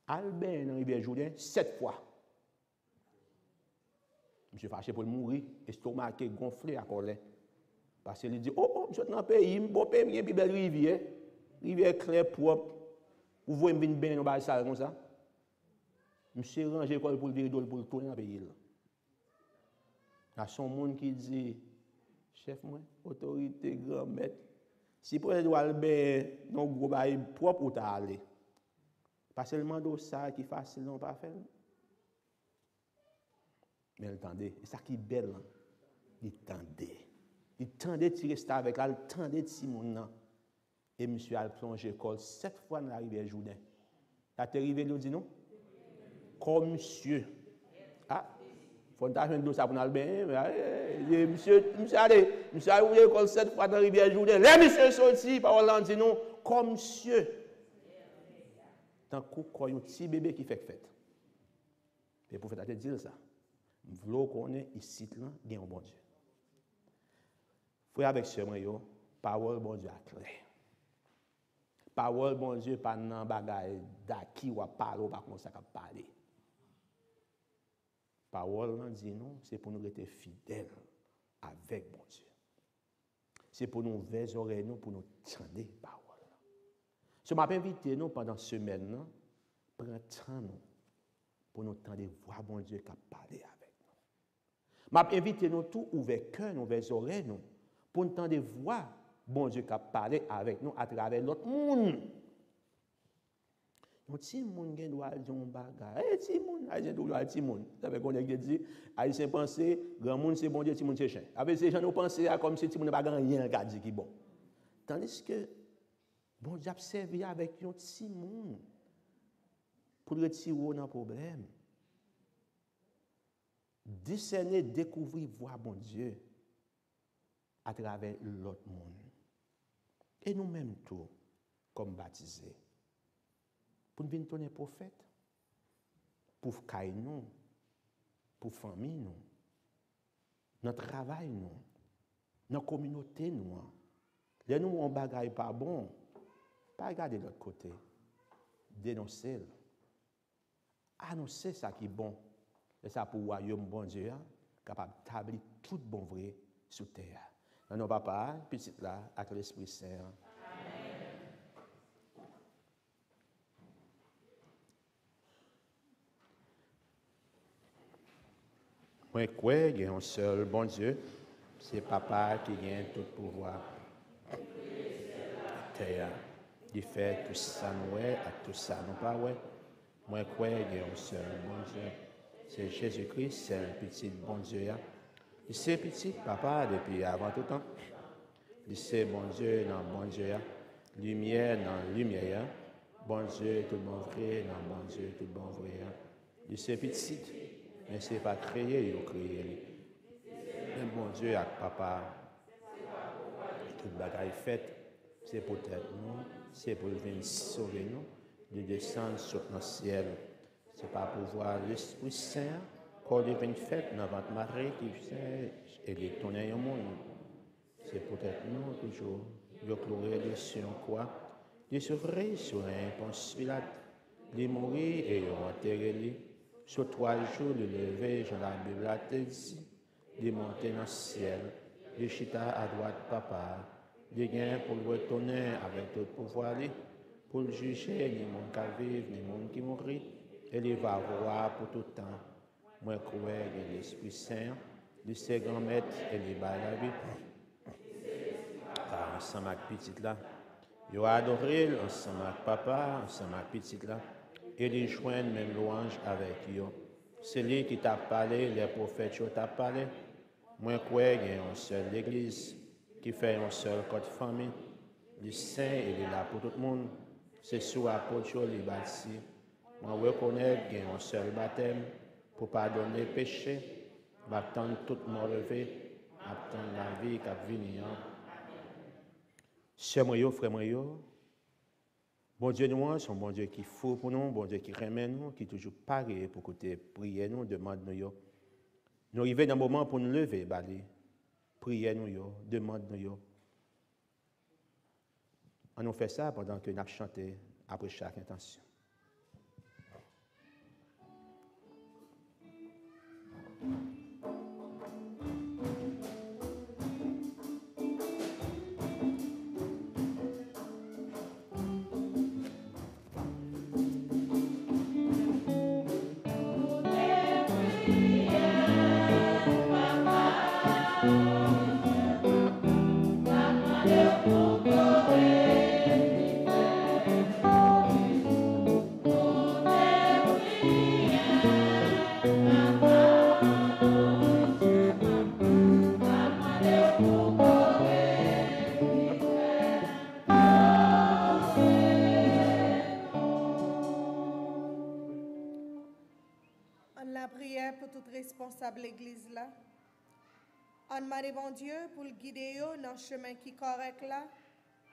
Albert dans Rivière Jourdain, 7 fois. Monsieur fâché pour mourir, estomac gonflé à colère. Parce qu'il dit, oh, monsieur dans le pays, bon pays, il y a une belle rivière. Rivière claire, propre. Vous voyez, je bien dans le salle comme ça. Monsieur range l'école pour le virer pour le tourner dans le pays. Il y a son monde qui dit, chef, moi, autorité, grand maître, si pour être Albert, dans le gros bail propre, où tu as allé. Pas seulement de ça qui est facile, non pas faire. Mais attendez, c'est ça qui est belle. Il tendait de tirer ça avec elle, il tendait de Simon. Et monsieur a plongé l'école 7 fois dans la rivière Jourdain. Il a arrivé, il dit non? Comme monsieur. Ah, il faut que ça pour nous bien. Monsieur, allez, monsieur a ouvert l'école 7 fois dans la rivière Jourdain. Les monsieur sorti, par dit non, comme monsieur. Tant qu'il y a un petit bébé qui fait fête. Le prophète a dit ça. Nous voulons connaître ici, là, il y a un bon Dieu. Frère avec ce moyen, parole bon Dieu est claire. Parole bon Dieu, pas dans bagaille d'acquis ou à parler ou pas comme ça qu'à parler. Parole dit non, c'est pour nous être fidèles à avec bon Dieu. C'est pour nous ouvrir oreilles, nous, pour nous entendre les paroles. Je m'a invité nous pendant cette semaine, prendre temps nous pour nous entendre voir bon Dieu qui a parlé avec nous. M'a invité nous tout ouvert cœur, nous ouvert oreilles nous pour nous entendre voir bon Dieu qui a parlé avec nous à travers l'autre monde. Un petit monde qui doit dire un bagage. Eh, petit monde, haïtien doit dire petit monde. Ça veut qu'on dit, haïtien pense, grand monde c'est bon Dieu, petit monde c'est chien. Avec ces gens nous pensent comme si petit monde n'a pas rien qu'à dire qui bon. Tandis que bon Dieu a servi avec un petit monde pour retirer dans le problème. Discerner, découvrir, voir bon Dieu à travers l'autre monde. Et nous-mêmes tout, comme baptisés. Pour nous venir tourner prophète, pour caille nous, pour famille nous, notre travail nous, notre communauté nous. Là nous on bagaille pas bon, pas regarder de l'autre côté, dénoncer, annoncer ça qui est bon, et ça pour le royaume bon Dieu, capable d'établir tout bon vrai sur terre. Dans nos papas, petit là, avec l'Esprit Saint. Moi, quoi, il y a un seul bon Dieu, c'est Papa qui gagne tout pouvoir. Terre, il fait tout ça, nous, à tout ça, nous pas, ouais. Moi, quoi, il y a un seul bon Dieu, c'est Jésus-Christ, c'est le petit bon Dieu. Il sait petit Papa depuis avant tout temps. Il sait bon Dieu dans bon Dieu, lumière dans lumière, bon Dieu tout bon vrai dans bon Dieu tout bon vrai. Il sait petit. Mais ce n'est pas créé, il a créé. Mais bon Dieu avec Papa, toute bagaille faite, c'est pour être nous, c'est pour venir sauver nous, de descendre sur notre ciel. Ce n'est pas pour voir l'Esprit Saint, quand il vient fait dans votre Marie qui fait et les tourner au monde. C'est pour être nous toujours, de clouer sur quoi, de s'ouvrir sur un ponce Pilate, de mourir et enterrer lui. Sur 3 jours, de lever, dans la Bible a dit, de monter dans le ciel, de chita à droite, Papa, de gagner pour le retourner avec tout pouvoir, pour le juger, ni monde qui vit, ni monde qui mourit, et il va voir pour tout temps. Moi, crois que l'Esprit Saint, de ses grands maîtres, et les bails la vie. Ensemble avec petite là, il a adoré, ensemble avec Papa, ensemble avec petite là. Et les joindre même louange avec eux. C'est lui qui t'a parlé, les prophètes qui t'a parlé. Moi, crois qu'il y a une seule église qui fait une seule code famille. Le Saint, il est là pour tout le monde. C'est sous l'apôtre qui est bâti. Moi, reconnais qu'il y a un seul baptême pour pardonner le péché, attendre tout le monde levé, attendre la vie qui a venir. Sœurs moi, frères moi, bon Dieu nous, c'est un bon Dieu qui faut pour nous, bon Dieu qui remet nous, qui est toujours paré pour côté prier nous, demande nous. Nous arrivons dans un moment pour nous lever, balé, prier nous, demande nous. On nous fait ça pendant que nous avons chanté après chaque intention. Responsable l'église là. On demande bon Dieu pour le guider dans le chemin qui est correct là,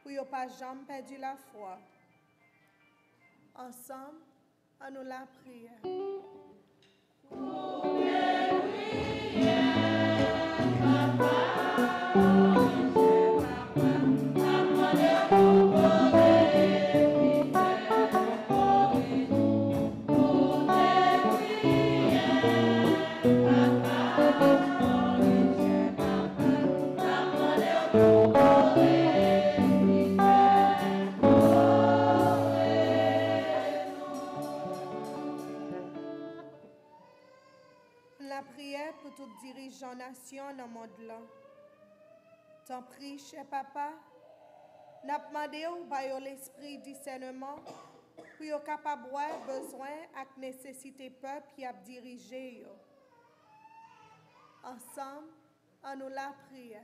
pour ne pas jamais perdre la foi. Ensemble, on nous la prière. conditions dans le monde là. T'en prie, cher papa, n'a demandé ou ba l'esprit discernement pour yo capable voir besoin et nécessité peuple qui a dirigé yo. Ensemble, on nous la prière.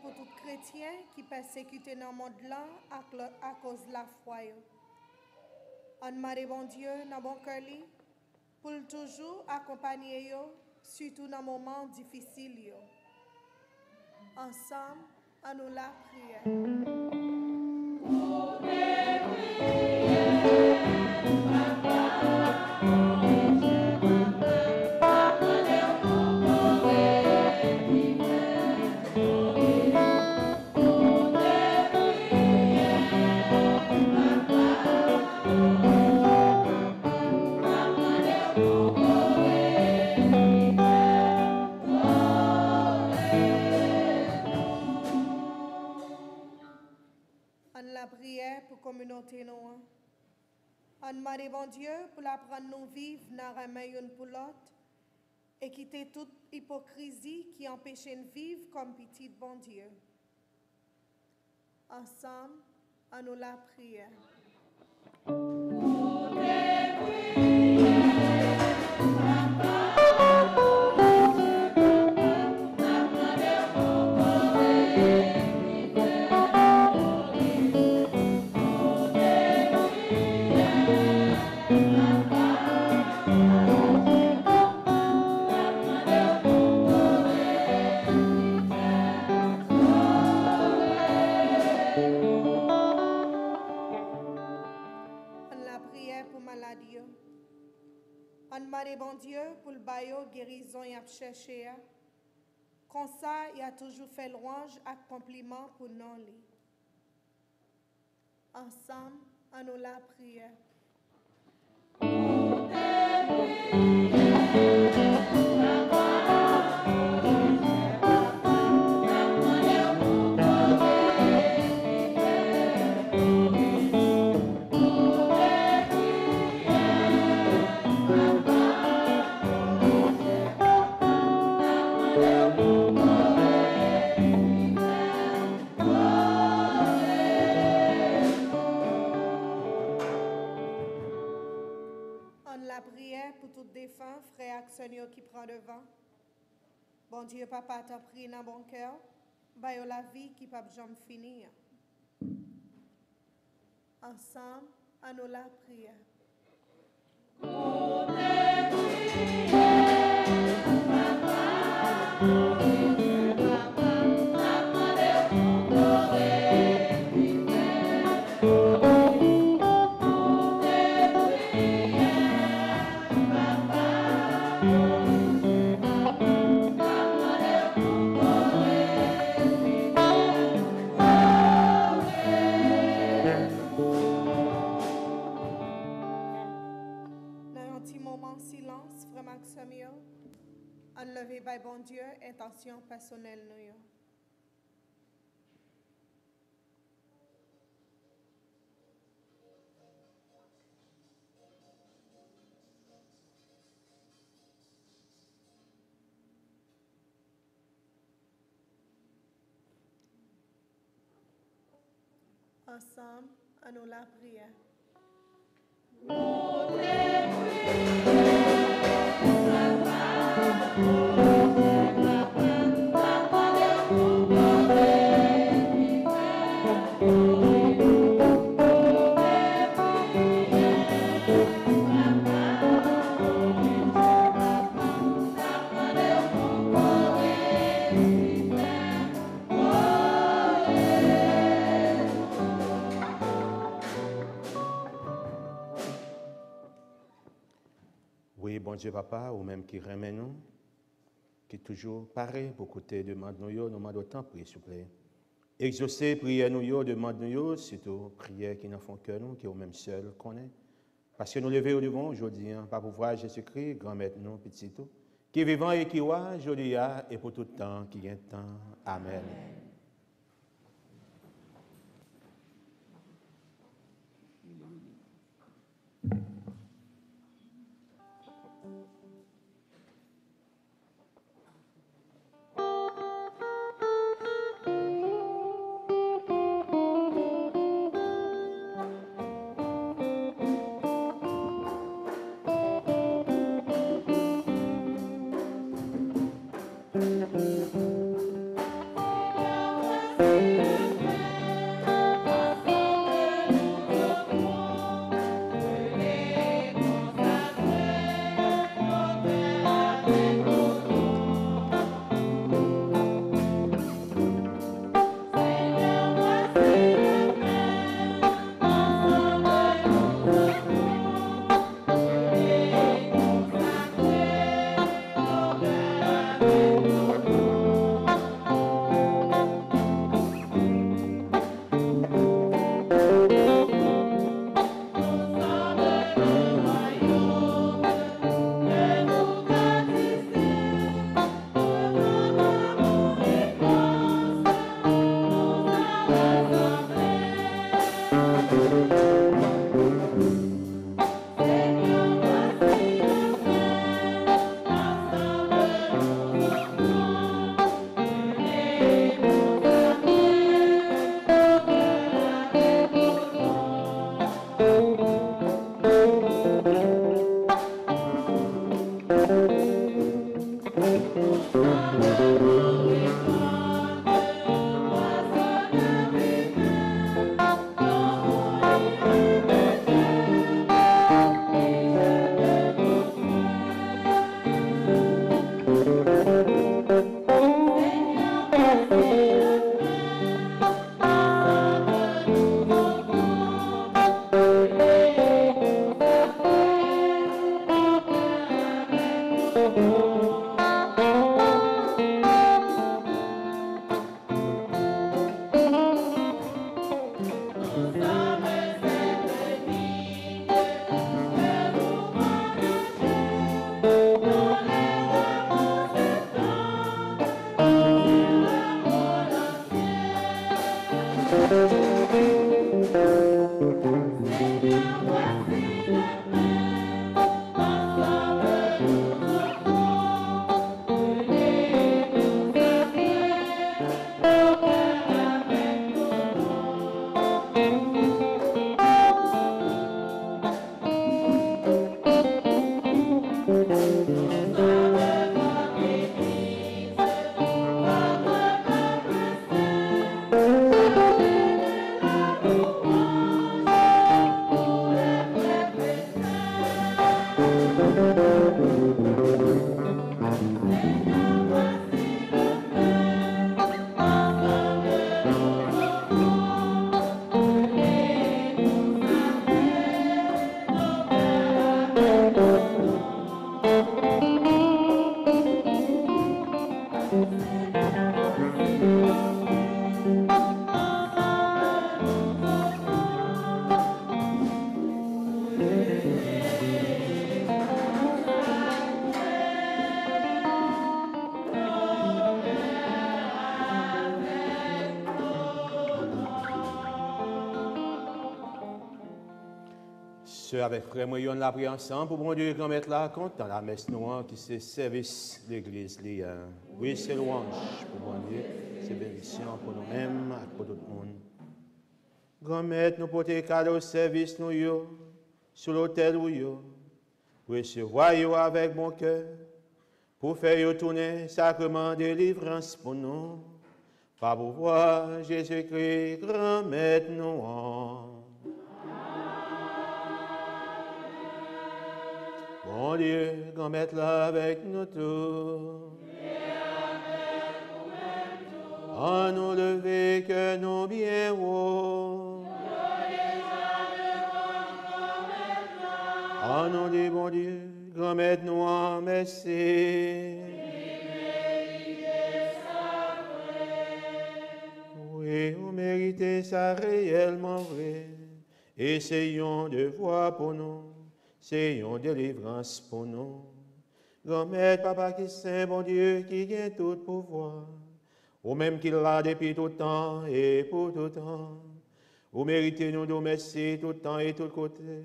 Pour tout chrétien qui persécuté dans le monde là à cause de la foi. On demande bon Dieu dans bon cœur pour toujours accompagner yo, surtout dans les moments difficiles. Ensemble, on nous la prière. La prière pour la communauté. On demande bon Dieu pour l'apprendre nous vivre dans la main pour l'autre et quitter toute hypocrisie qui empêche de vivre comme petit bon Dieu. Ensemble, on nous la prière. On demande bon Dieu pour le baillot guérison et chercher. Comme ça, il a toujours fait louange et compliment pour nous. Ensemble, on nous la prière. Frère Seigneur qui prend devant. Bon Dieu, papa, t'as pris dans bon cœur. Bayo la vie qui peut jamais finir. Ensemble, à nous la prière. Enlevé par bon Dieu, intention personnelle nous. Ensemble, à nous la prière. bon Dieu papa, ou même qui remet nous, qui est toujours pareil pour côté demande nous, nous demande autant prier, s'il vous plaît. Exaucer, prière nous, demande nous, surtout prière qui n'en font que nous, qui est au même seul qu'on est. Parce que nous lever au devant aujourd'hui, par pouvoir Jésus-Christ, grand maître nous, petit tout, qui est vivant et qui voit, aujourd'hui et pour tout temps, qui est temps. Amen. Ceux avec frère Moyon l'a pris ensemble pour bon Dieu grand-mère là, content la messe noire qui c'est service de l'église. Oui, c'est louange pour bon Dieu, c'est bénédiction pour nous-mêmes et pour tout le monde. Grand-mère, nous portons cadeau au service nous sur l'autel où yo, pour recevoir yo avec bon cœur, pour faire yo tourner sacrement de délivrance pour nous, par pouvoir Jésus-Christ, grand-mère nous. Bon Dieu, grand-mère là avec nous tous. En nous lever que nous bien haut. En nous dit, bon Dieu, grand remettre nous en merci. Oui, vous méritez ça réellement vrai. Essayons de voir pour nous, essayons de délivrance pour nous. Remettre Papa qui saint, bon Dieu, qui gagne tout pouvoir, ou même qu'il l'a depuis tout temps et pour tout temps. Vous méritez nous de merci tout temps et tout côté.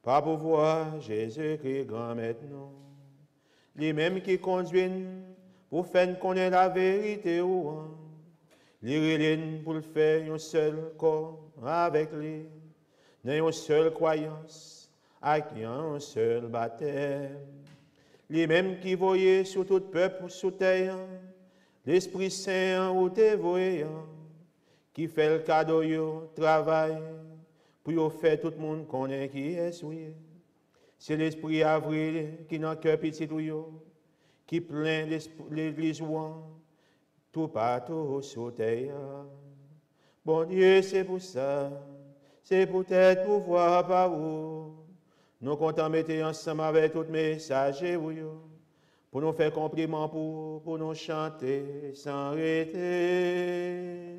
Par pouvoir, Jésus-Christ, grand maître nous. Lui-même qui conduit pour faire connaître la vérité ou en. Lui pour le faire un seul corps avec lui. Dans une seule croyance, avec un seul baptême. Lui-même qui voyait sur tout peuple sous terre, l'Esprit Saint ou te voyant, qui fait le cadeau yo travail, pour faire tout le monde connaît qui est souillé. C'est l'Esprit avril qui n'a cœur petit ou yo, qui plein l'église ouan, tout partout sous terre. Bon Dieu, c'est pour ça, c'est peut-être pour voir par vous. Nous comptons mettre ensemble avec tous les messagers pour nous faire compliment, pour nous chanter sans arrêter.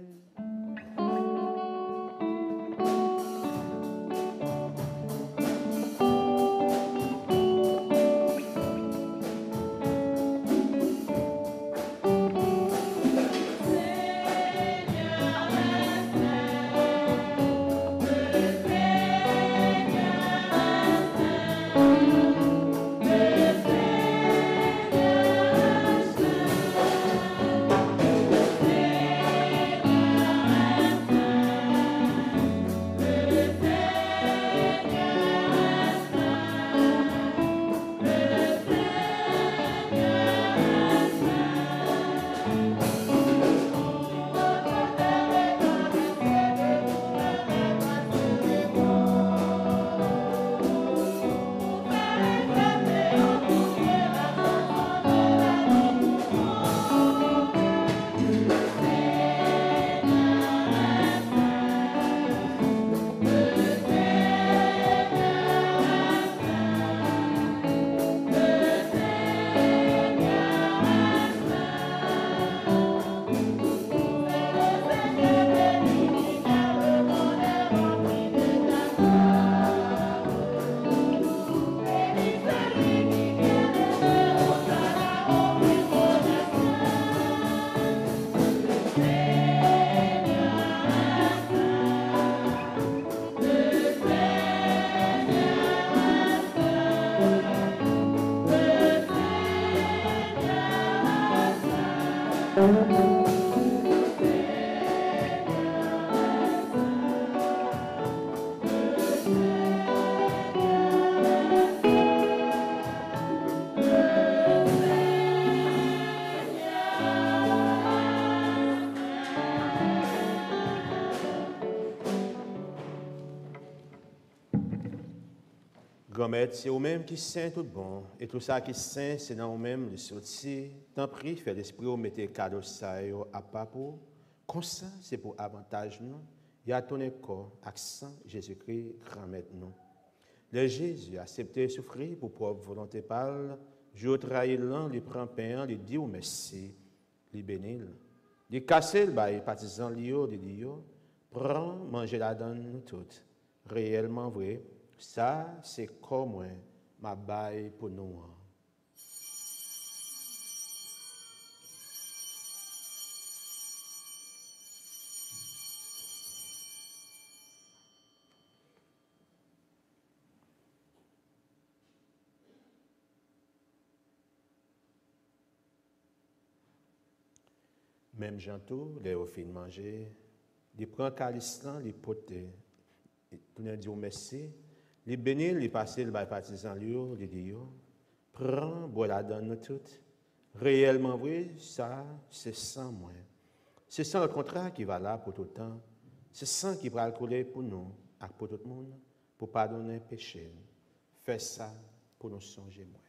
Grand-mère, c'est vous-même qui saint tout bon, et tout ça qui saint, c'est dans vous-même le sorti. Tant pis, fait l'esprit, vous mettez cadeau ça à papo. Comme ça, c'est pour avantage nous. Il y a ton corps, accent Jésus-Christ, grand-mère nous. Le Jésus a accepté souffrir pour propre volonté parle. Je trahis l'un, il prend pain, il dit merci, il bénit. Il casse le bail, partisan lio, il dit prends, mangez la donne nous toutes. Réellement vrai. Ça, c'est comme moi, ma baille pour nous. Même Jantou, les au fin de manger, il prend calice, il pote, il dit merci. Les bénis, les passés, les partisans, les dit, prends, bois la donne nous toutes. Réellement vrai, ça, c'est sans moi. C'est sans le contrat qui va là pour tout le temps. C'est sans qui va le couler pour nous, et pour tout le monde, pour pardonner le péché. Fais ça pour nous songer moi.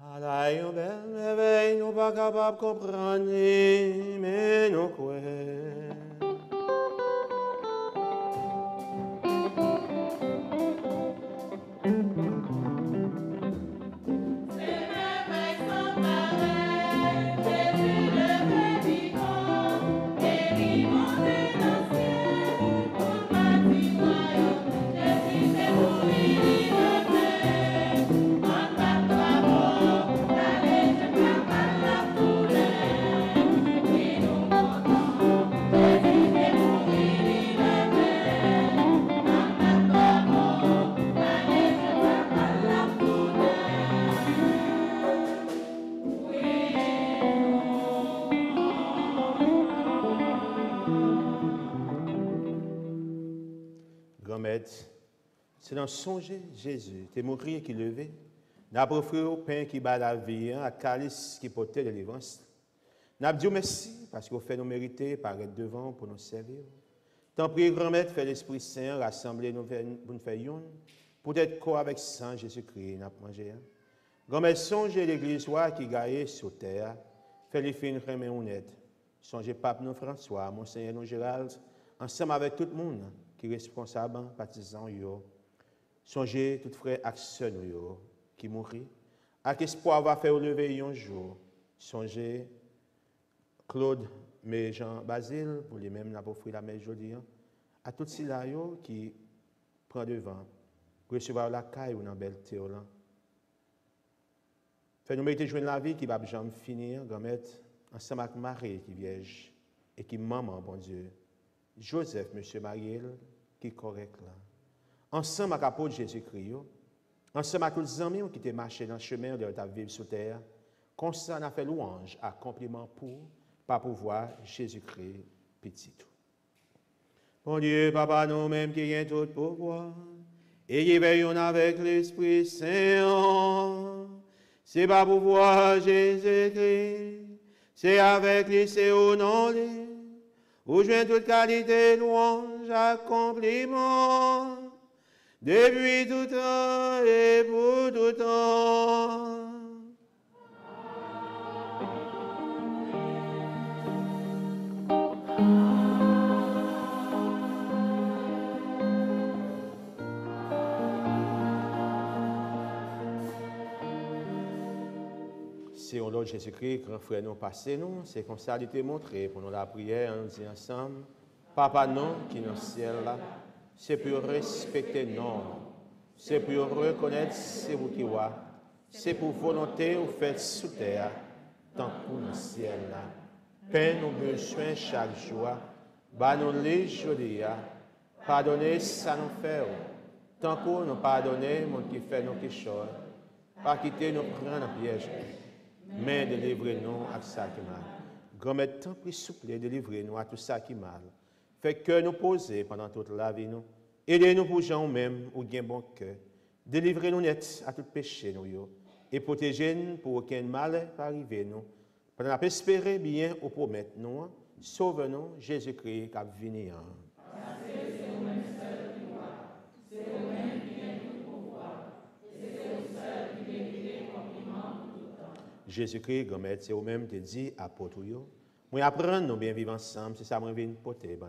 À la yon belle merveille, nous pas capables de comprendre, mais nous croyons. C'est dans songer Jésus, t'es mourir qui levait, n'a pas offert au pain qui bat la vie, à calice qui portait de délivrance. N'a pas dit merci parce qu'on fait nous mériter, paraître devant pour nous servir. Tant pis, grand-maître, fait l'Esprit Saint, rassembler nous pour nous faire une, pour être quoi avec Saint Jésus-Christ, n'a pas mangé. Grand-maître, songez l'Église qui gagne sur terre, fait les filles remettre honnête. Songez Pape nous François, Monseigneur nous Gérald, ensemble avec tout le monde qui est responsable, partisan, songez tout frère action qui mourit. Avec espoir va faire lever un jour. Songez Claude, mais Jean Basile, pour les mêmes n'a pas offert la messe aujourd'hui. À tous ces là qui prend devant, recevoir la caille ou dans belle théorie. Fait nous mériter jouer la vie qui va jamais finir, grand-mère, ensemble avec Marie qui vierge et qui maman, bon Dieu. Joseph, monsieur Mariel, qui est correct là. Ensemble avec l'apôtre Jésus-Christ, ensemble avec tous les amis qui étaient marchés dans le chemin de ta vie sur terre, comme ça, on a fait louange, à compliment pour, par pouvoir Jésus-Christ petit. Bon Dieu, Papa, nous-mêmes qui avons tout pouvoir, et qui veillons avec l'Esprit Saint, c'est par pouvoir Jésus-Christ, c'est avec lui, c'est au nom de lui. Où je viens toute qualité, louange, accomplissement, depuis tout temps et pour tout temps. C'est au nom de Jésus-Christ, grand frère, nous passons, nous. C'est comme ça, il était montré pour nous la prière, on nous dit ensemble, Papa, non, qui est dans le ciel là, c'est pour respecter non, c'est pour reconnaître c'est vous qui voyez, c'est pour volonté vous faites sous terre, tant que dans le ciel là. Paix nos besoins chaque jour, bah nous les jolis, pardonnez ça nous fait, tant que nous pardonnez, mon qui fait nos pécheurs, pas quitter nous prendre en piège. Mais délivrez-nous à ça qui mal. Grand-mère, tant pis souple, délivrez-nous à tout ça qui mal. Fait que nous poser pendant toute la vie, nous. Aidez-nous pour gens même ou bien bon cœur. Délivrez-nous net à tout péché, nous. Et protégez-nous pour aucun mal arriver, nous. Pendant la espérer bien ou promettre, nous. Sauve-nous, Jésus-Christ, qui a venu. Jésus-Christ, grand-mère, c'est vous-même qui dit apôtre. Moi, apprendre nous bien vivre ensemble, c'est ça, moi, je viens porter.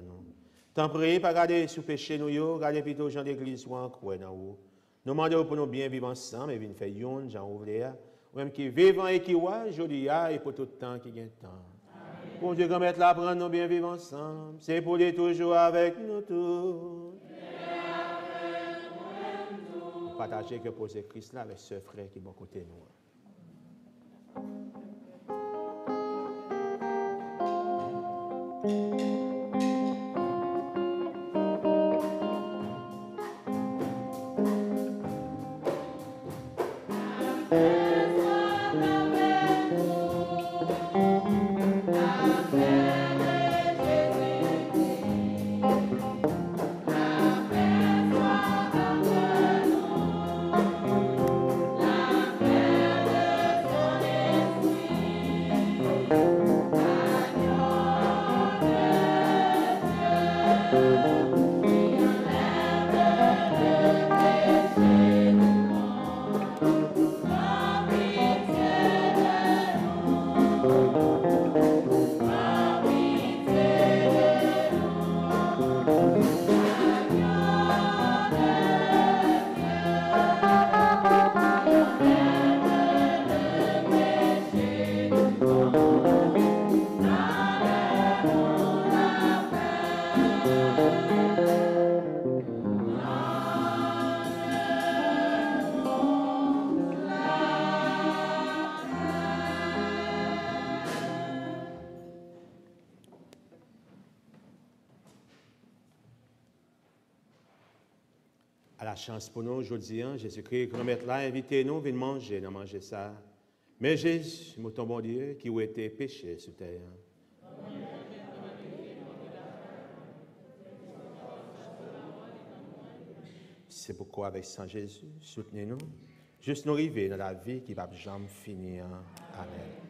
Tant priez, pas garder sous péché, nous, regardez plutôt gens d'église ou en croix dans vous. Nous demandons pour nous bien vivre ensemble et venir faire yon, Jean ouvrier, ou même qui vivant et qui voit, joli, et pour tout le temps qui gagne temps. Pour Dieu, grand-mère, là, apprendre nous bien vivre ensemble, c'est pour les toujours avec nous tous. Partagez que poser Christ là avec ce frère qui est bon côté nous. la chance pour nous aujourd'hui, Jésus-Christ, que nous mettons là, invitez-nous, venez manger, nous manger ça. Mais Jésus, mon bon Dieu, qui a été péché sur terre. C'est pourquoi, avec Saint Jésus, soutenez-nous, juste nous arriver dans la vie qui va jamais finir. Amen.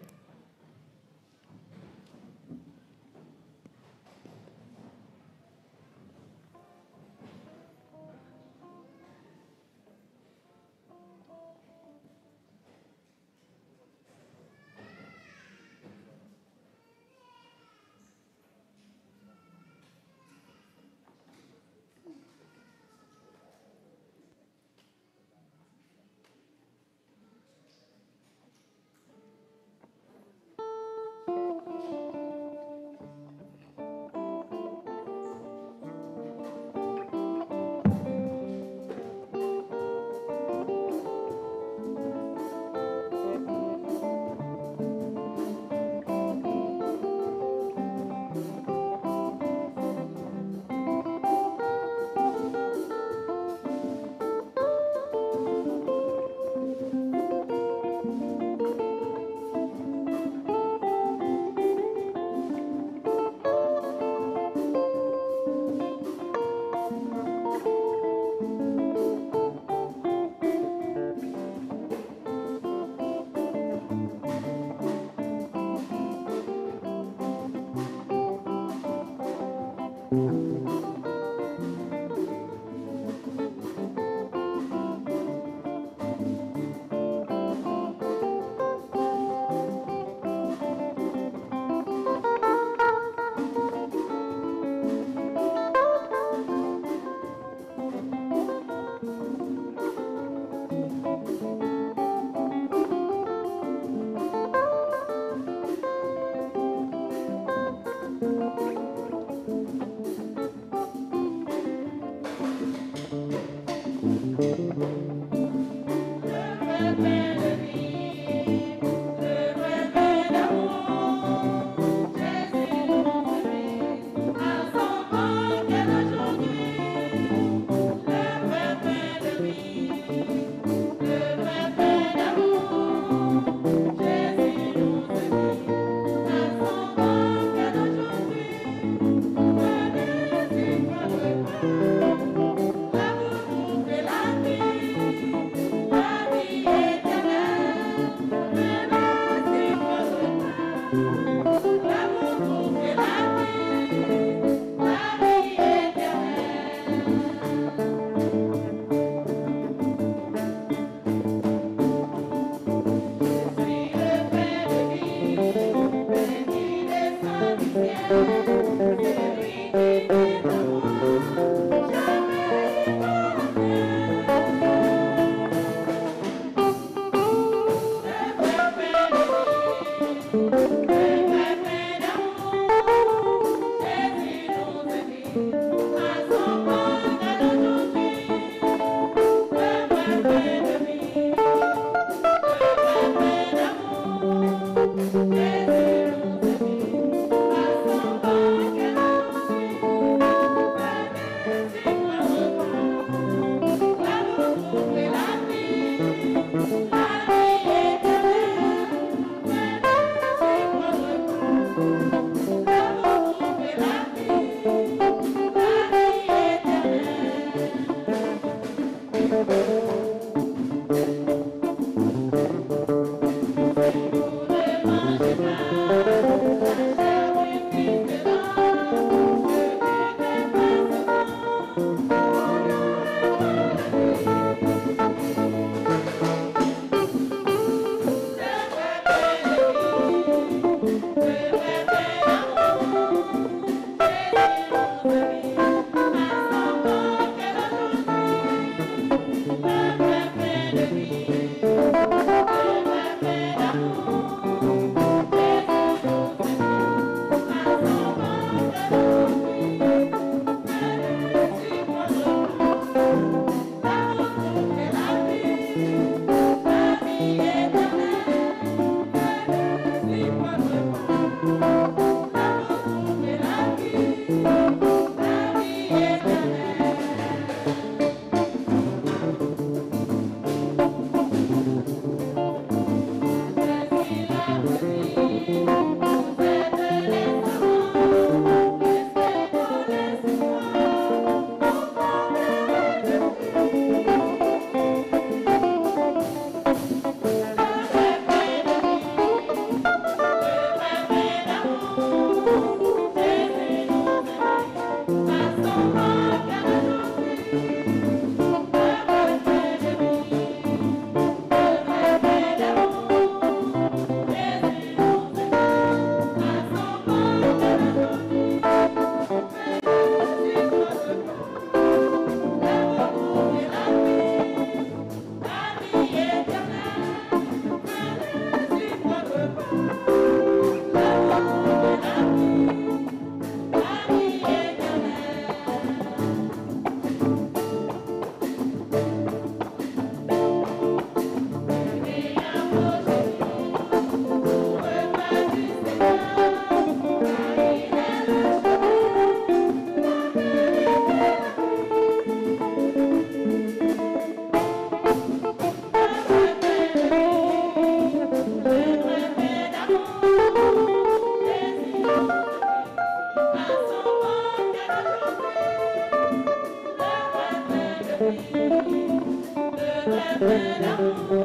Thank you.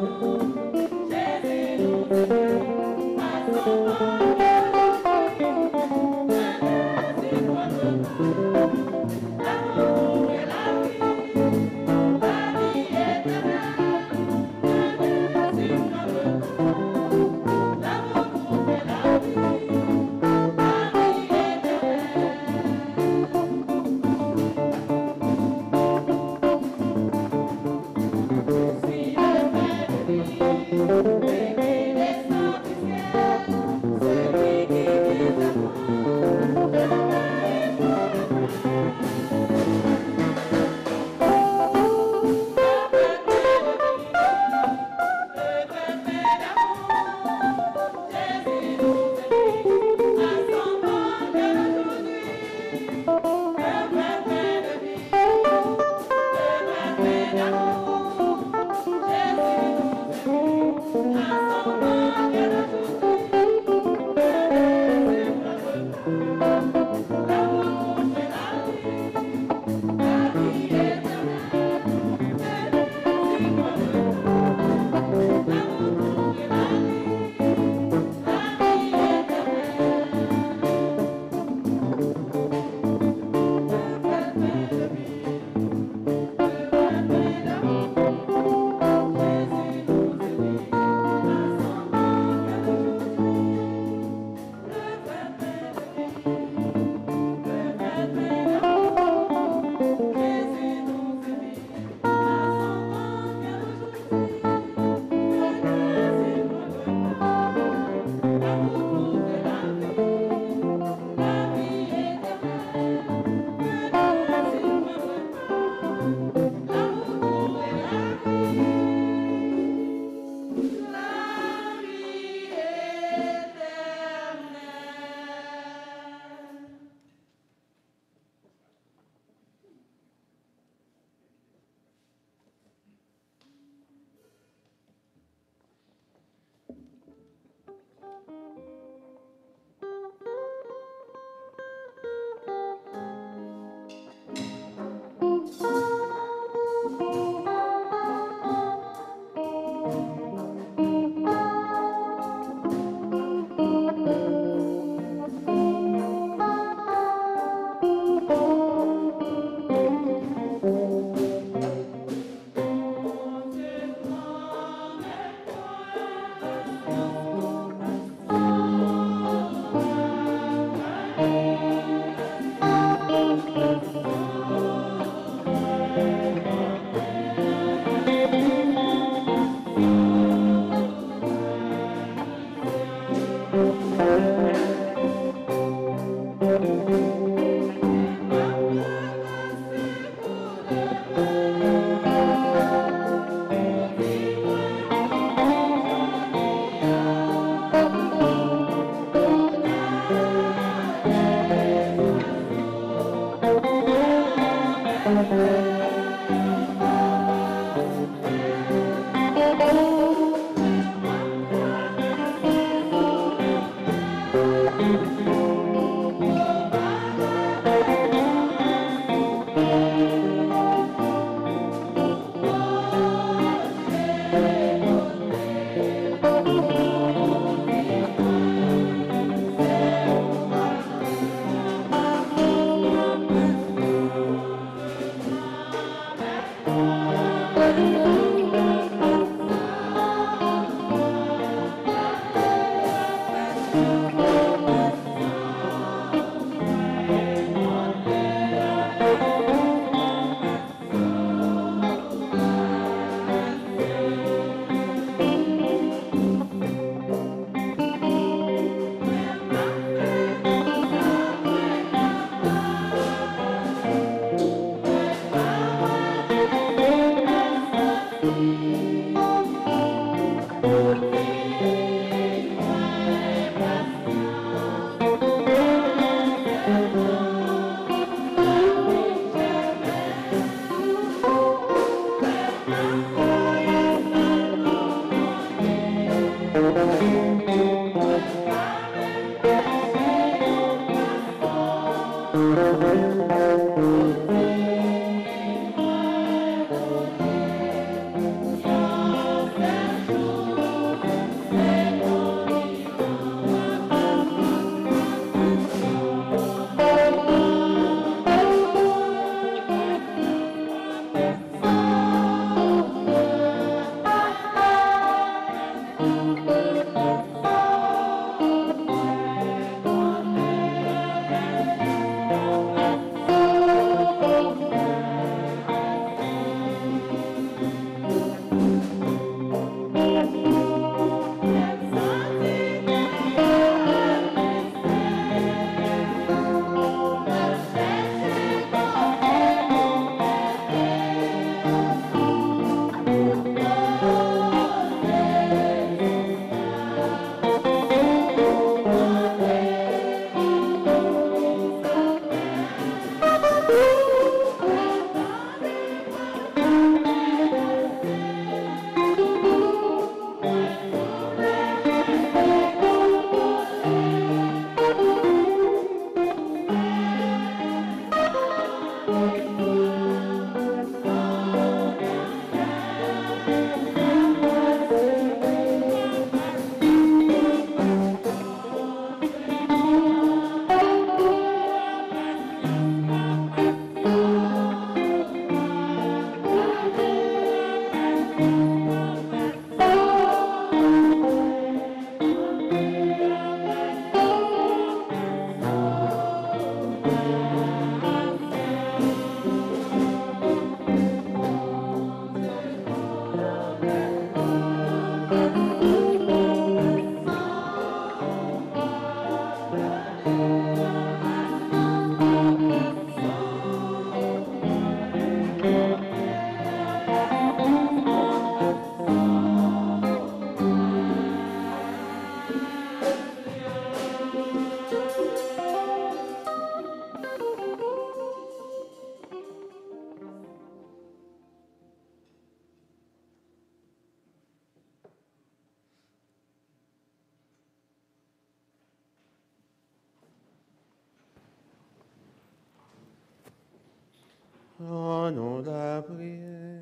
Au nom de la prière.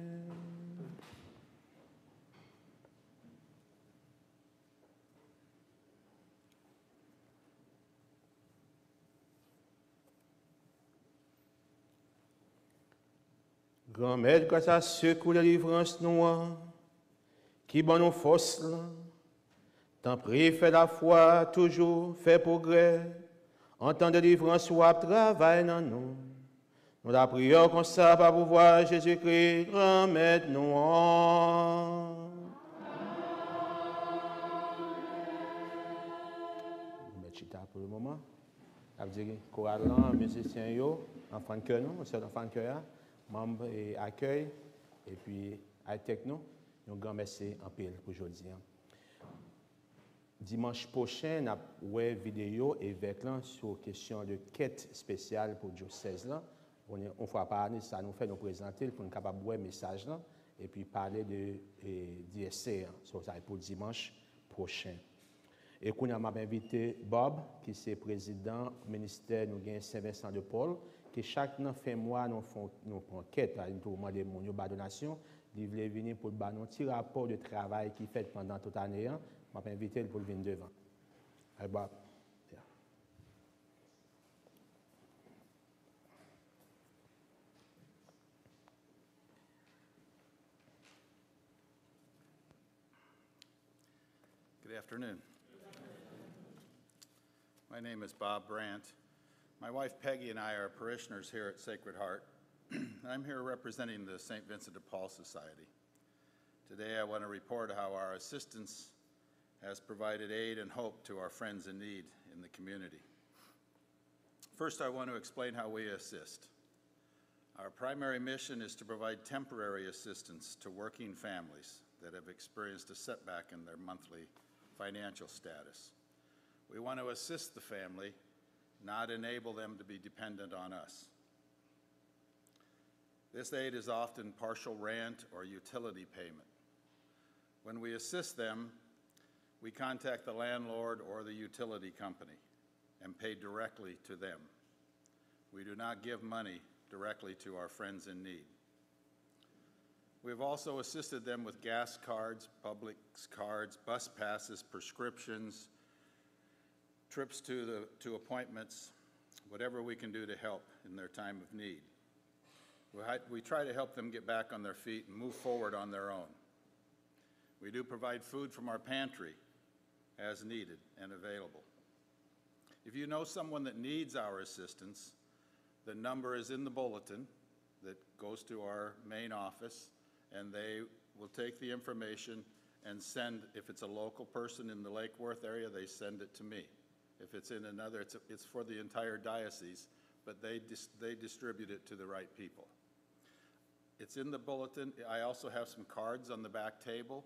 Grand Maître, quand ça secoue la délivrance noire, qui bon nous force là, t'en prie, fais la foi, toujours, fais progrès, en temps de délivrance, soit travail dans nous. Nous la prions comme ça, par pouvoir Jésus-Christ, Grand Maître noir. Mettre chita pour le moment. Ça veut dire choral là, musicien yo, enfant de cœur, non, c'est enfant de cœur, membre et accueil, et puis high-tech nous. Nous grand merci en pile pour aujourd'hui. Dimanche prochain, nous avons une vidéo avec là sur question de quête spéciale pour diocèse là. On fera par année, ça nous fait nous présenter pour nous capable voir message là et puis parler de DSC, ça pour dimanche prochain. Et qu'on a invité Bob, qui est président du ministère nous Saint-Vincent de Paul, qui chaque fin mois nous prend quête, nous demander mon donation, il voulait venir pour nous un petit rapport de travail qu'il fait pendant toute l'année. Je vais inviter pour venir devant. Hey, Bob. Yeah. Good afternoon. My name is Bob Brandt. My wife Peggy and I are parishioners here at Sacred Heart. I'm here representing the St. Vincent de Paul Society. Today I want to report how our assistance has provided aid and hope to our friends in need in the community. First, I want to explain how we assist. Our primary mission is to provide temporary assistance to working families that have experienced a setback in their monthly financial status. We want to assist the family, not enable them to be dependent on us. This aid is often partial rent or utility payment. When we assist them, we contact the landlord or the utility company and pay directly to them. We do not give money directly to our friends in need. We have also assisted them with gas cards, Publix cards, bus passes, prescriptions, trips to appointments, whatever we can do to help in their time of need. We try to help them get back on their feet and move forward on their own. We do provide food from our pantry as needed and available. If you know someone that needs our assistance, the number is in the bulletin that goes to our main office, and they will take the information and send, if it's a local person in the Lake Worth area, they send it to me. If it's in another, it's for the entire diocese, but they distribute it to the right people. It's in the bulletin. I also have some cards on the back table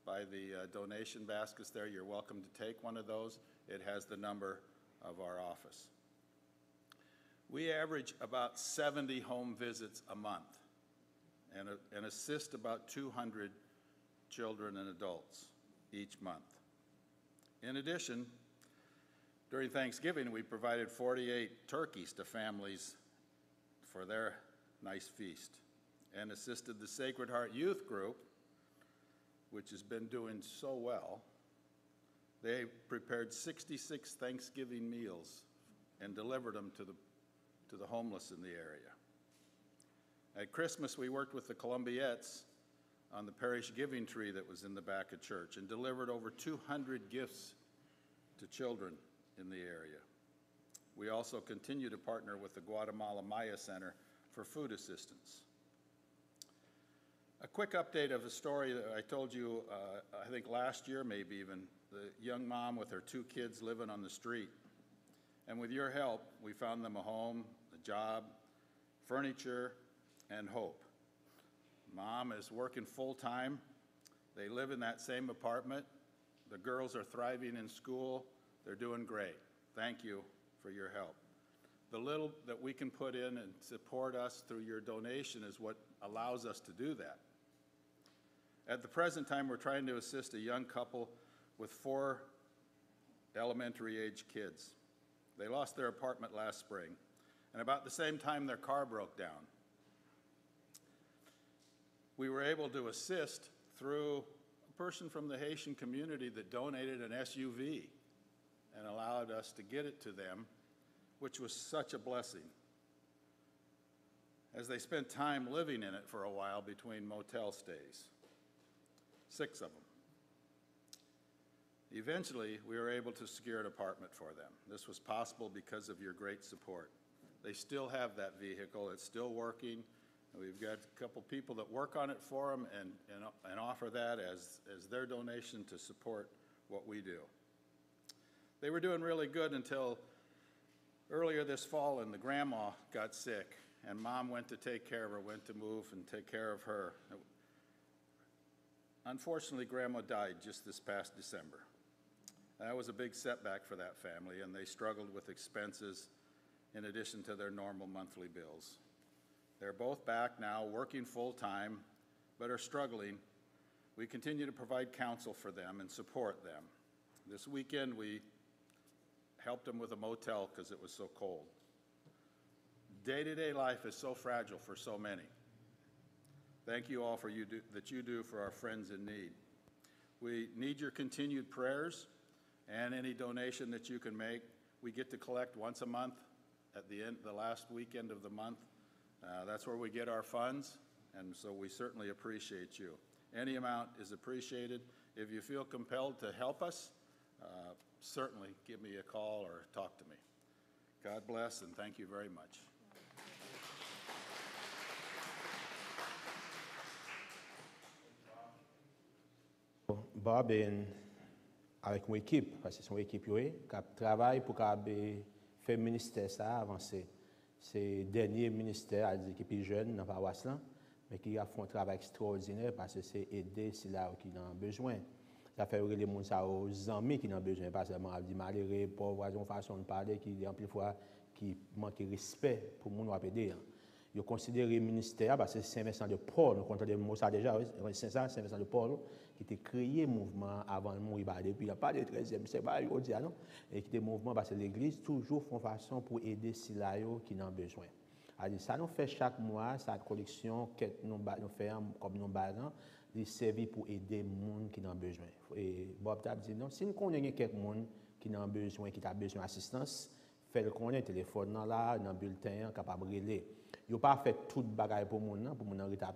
by the donation baskets there. You're welcome to take one of those. It has the number of our office. We average about 70 home visits a month and assist about 200 children and adults each month. In addition, during Thanksgiving, we provided 48 turkeys to families for their nice feast and assisted the Sacred Heart Youth Group, which has been doing so well. They prepared 66 Thanksgiving meals and delivered them to the homeless in the area. At Christmas, we worked with the Columbiettes on the parish giving tree that was in the back of church and delivered over 200 gifts to children in the area. We also continue to partner with the Guatemala Maya Center for food assistance. A quick update of a story that I told you, I think last year, maybe even, the young mom with her 2 kids living on the street. And with your help, we found them a home, a job, furniture, and hope. Mom is working full-time. They live in that same apartment. The girls are thriving in school. They're doing great. Thank you for your help. The little that we can put in and support us through your donation is what allows us to do that. At the present time, we're trying to assist a young couple with 4 elementary-age kids. They lost their apartment last spring, and about the same time, their car broke down. We were able to assist through a person from the Haitian community that donated an SUV and allowed us to get it to them, which was such a blessing, as they spent time living in it for a while between motel stays, 6 of them. Eventually, we were able to secure an apartment for them. This was possible because of your great support. They still have that vehicle. It's still working. We've got a couple people that work on it for them and offer that as their donation to support what we do. They were doing really good until earlier this fall, and the grandma got sick, and Mom went to take care of her, went to move and take care of her. Unfortunately, Grandma died just this past December. That was a big setback for that family, and they struggled with expenses in addition to their normal monthly bills. They're both back now, working full-time, but are struggling. We continue to provide counsel for them and support them. This weekend, we helped them with a motel because it was so cold. Day-to-day life is so fragile for so many. Thank you all for that you do for our friends in need. We need your continued prayers and any donation that you can make. We get to collect once a month at the last weekend of the month. That's where we get our funds, and so we certainly appreciate you. Any amount is appreciated. If you feel compelled to help us, certainly give me a call or talk to me. God bless, and thank you very much. Bob avec une équipe, parce que c'est une équipe qui travaille pour faire le ministère ça avancer. C'est le dernier ministère, qui est plus jeune dans la paroisse, mais qui a fait un travail extraordinaire parce que c'est aider ceux qui en ont besoin. Ça fait les gens aux amis qui en ont besoin, pas seulement à dire malheureux, pauvres, une façon de parler qui, en plus fois, qui manque de respect pour les gens qui aider. Ils considèrent le ministère, parce que c'est Saint-Vincent de Paul, nous comptons ça déjà, Saint-Vincent de Paul, qui a créé le mouvement avant le mourir, depuis il n'y a pas de 13e, c'est pas aujourd'hui, non? Et qui est mouvement parce que l'Église toujours font façon pour aider ceux qui en ont besoin. Alors, ça nous fait chaque mois, cette collection que nous faisons comme nous baillons, il servit pour aider les gens qui en ont besoin. Et Bob t'a dit, non, si nous connaissons quelqu'un qui en a besoin, qui a besoin d'assistance, fait le connaître, téléphone là, dans le bulletin, capable de relayer. Ils n'ont pas fait tout le bagage pour mon en retard,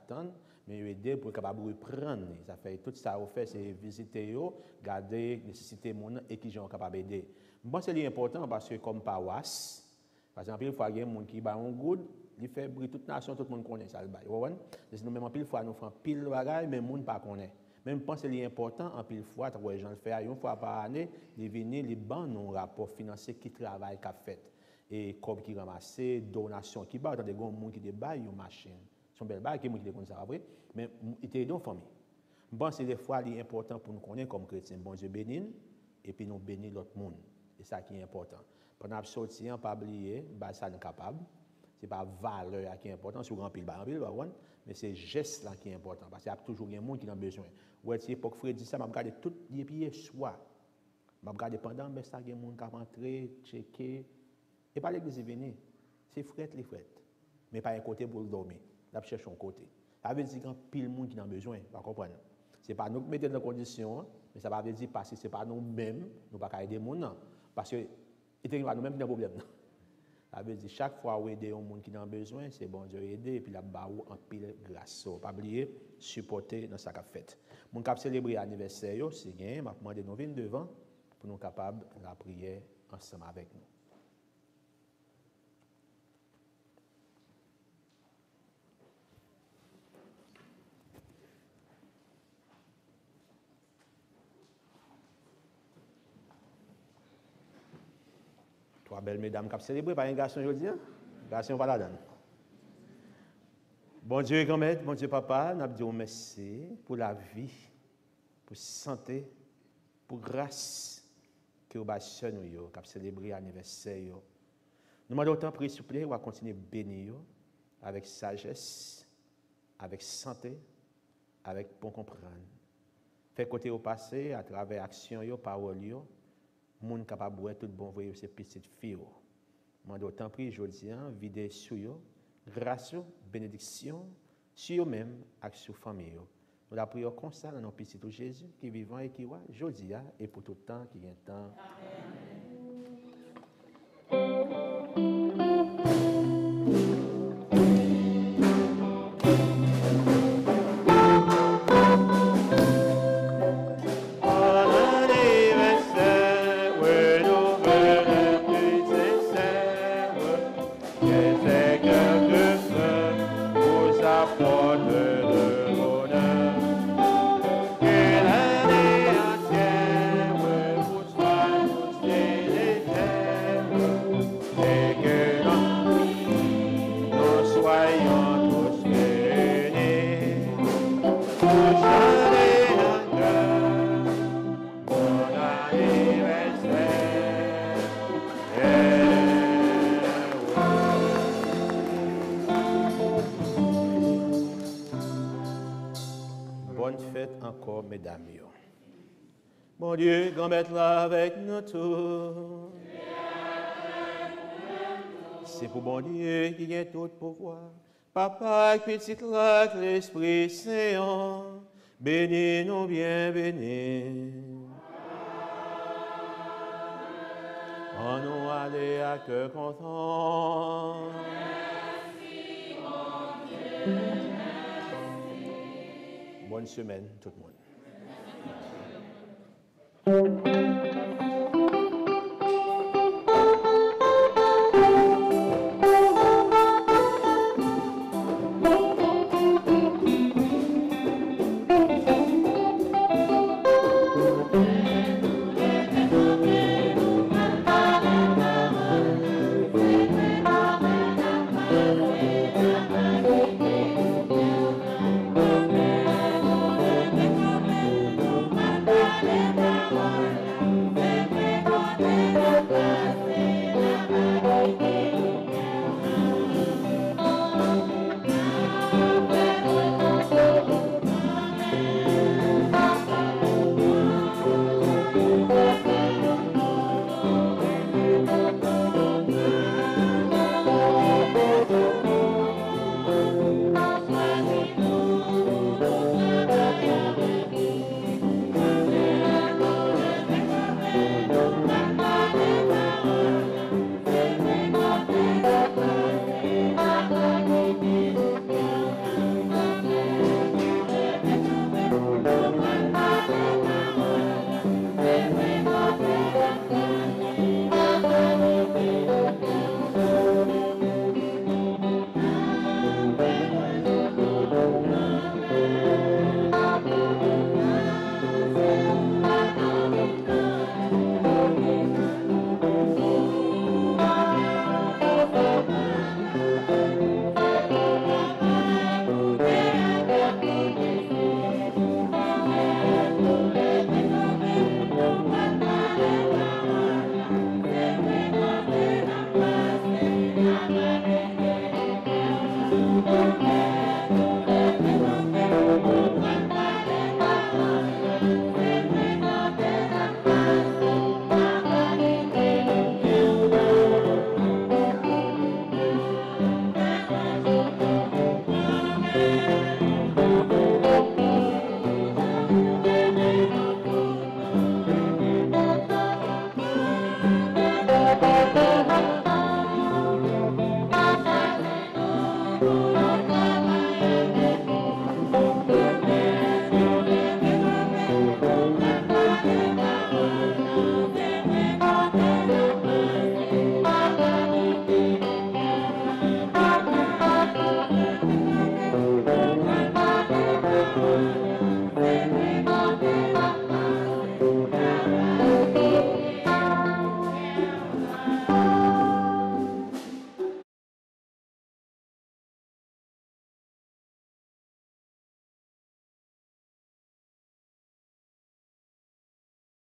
mais ils ont aidé pour capable de reprendre. Ça fait tout ça, on fait, c'est visiter, garder, nécessiter mon et qui sont capables d'aider. Moi, c'est important parce que comme paroisse, par exemple, il faut qu'il y ait des gens qui ont un good, il fait bruit toute nation, tout le monde connaît ça. Nous même en pile fois nous faisons pile bagage, mais le monde pas connaît. Même pense que c'est important en pile fois, les gens le font une fois par année, de venir les bancs nos rapports financiers qui travaillent qu'a fait. Et comme qui ramasse, donations qui bat, dans des gens qui débaillent une machine. Son bel bail qui est comme ça après, mais il était dans famille. Je pense que des fois il est important pour nous connaître comme chrétiens, bon Dieu bénit et puis nous bénir l'autre monde. C'est ça qui est important. Pendant que sortir, on pas oublier, ça nous capable. C'est pas valeur qui est important, sur grand pile mais c'est geste là qui est important parce qu'il y a toujours un monde qui a besoin. Ouais, c'est pour Freddy ça m'a regardé tout les pieds soir. M'a regardé pendant mais ça il y a monde qui rentrer, checker. Et pas l'église venir, c'est frette les frettes. Mais pas un côté pour le dormir. Là, cherche un côté. Ça veut dire qu'il y a pile de monde qui a besoin, vous comprenez? Ce n'est pas nous qui mettons dans les conditions, mais ça veut dire parce que ce n'est pas nous-mêmes, nous ne pouvons pas aider les gens. Parce que ce n'est pas nous-mêmes qui avons un problème. Ça veut dire chaque fois où aider un monde qui a besoin, c'est bon Dieu aider, et puis là, en pile grâce. Pas oublier, supporter dans sa fête. Mon cap célébrer anniversaire, c'est bien, m'a demandé nous venir devant pour nous capables de la prière ensemble avec nous. Trois belles mesdames qui ont célébré par un garçon aujourd'hui. Garçon pas la donne. Bon Dieu, grand-mère, bon Dieu, papa, nous disons merci pour la vie, pour la santé, pour la grâce que vous avez célébré nous, qui ont célébré l'anniversaire. Nous demandons autant de prier, s'il vous plaît, pour continuer à bénir avec sagesse, avec santé, avec bon comprendre. Fait côté au passé, à travers l'action, paroles, monde capable de voir tout bon voyer ces petites filles. Moi d'autant prie aujourd'hui vider sur eux grâce bénédiction sur eux-mêmes et sur famille. Nous la prions comme ça dans notre petit Jésus qui vivant et qui voit aujourd'hui et pour tout le temps qui vient temps. Bonne fête encore, mesdames. Mon Dieu, grand-mère là avec nous tous. C'est pour bon Dieu qui a tout pouvoir. Papa, petit là, l'Esprit Saint, bénis nous bien, bénis. En nous aller à cœur content. Merci, mon Dieu. Bonne semaine, tout le monde.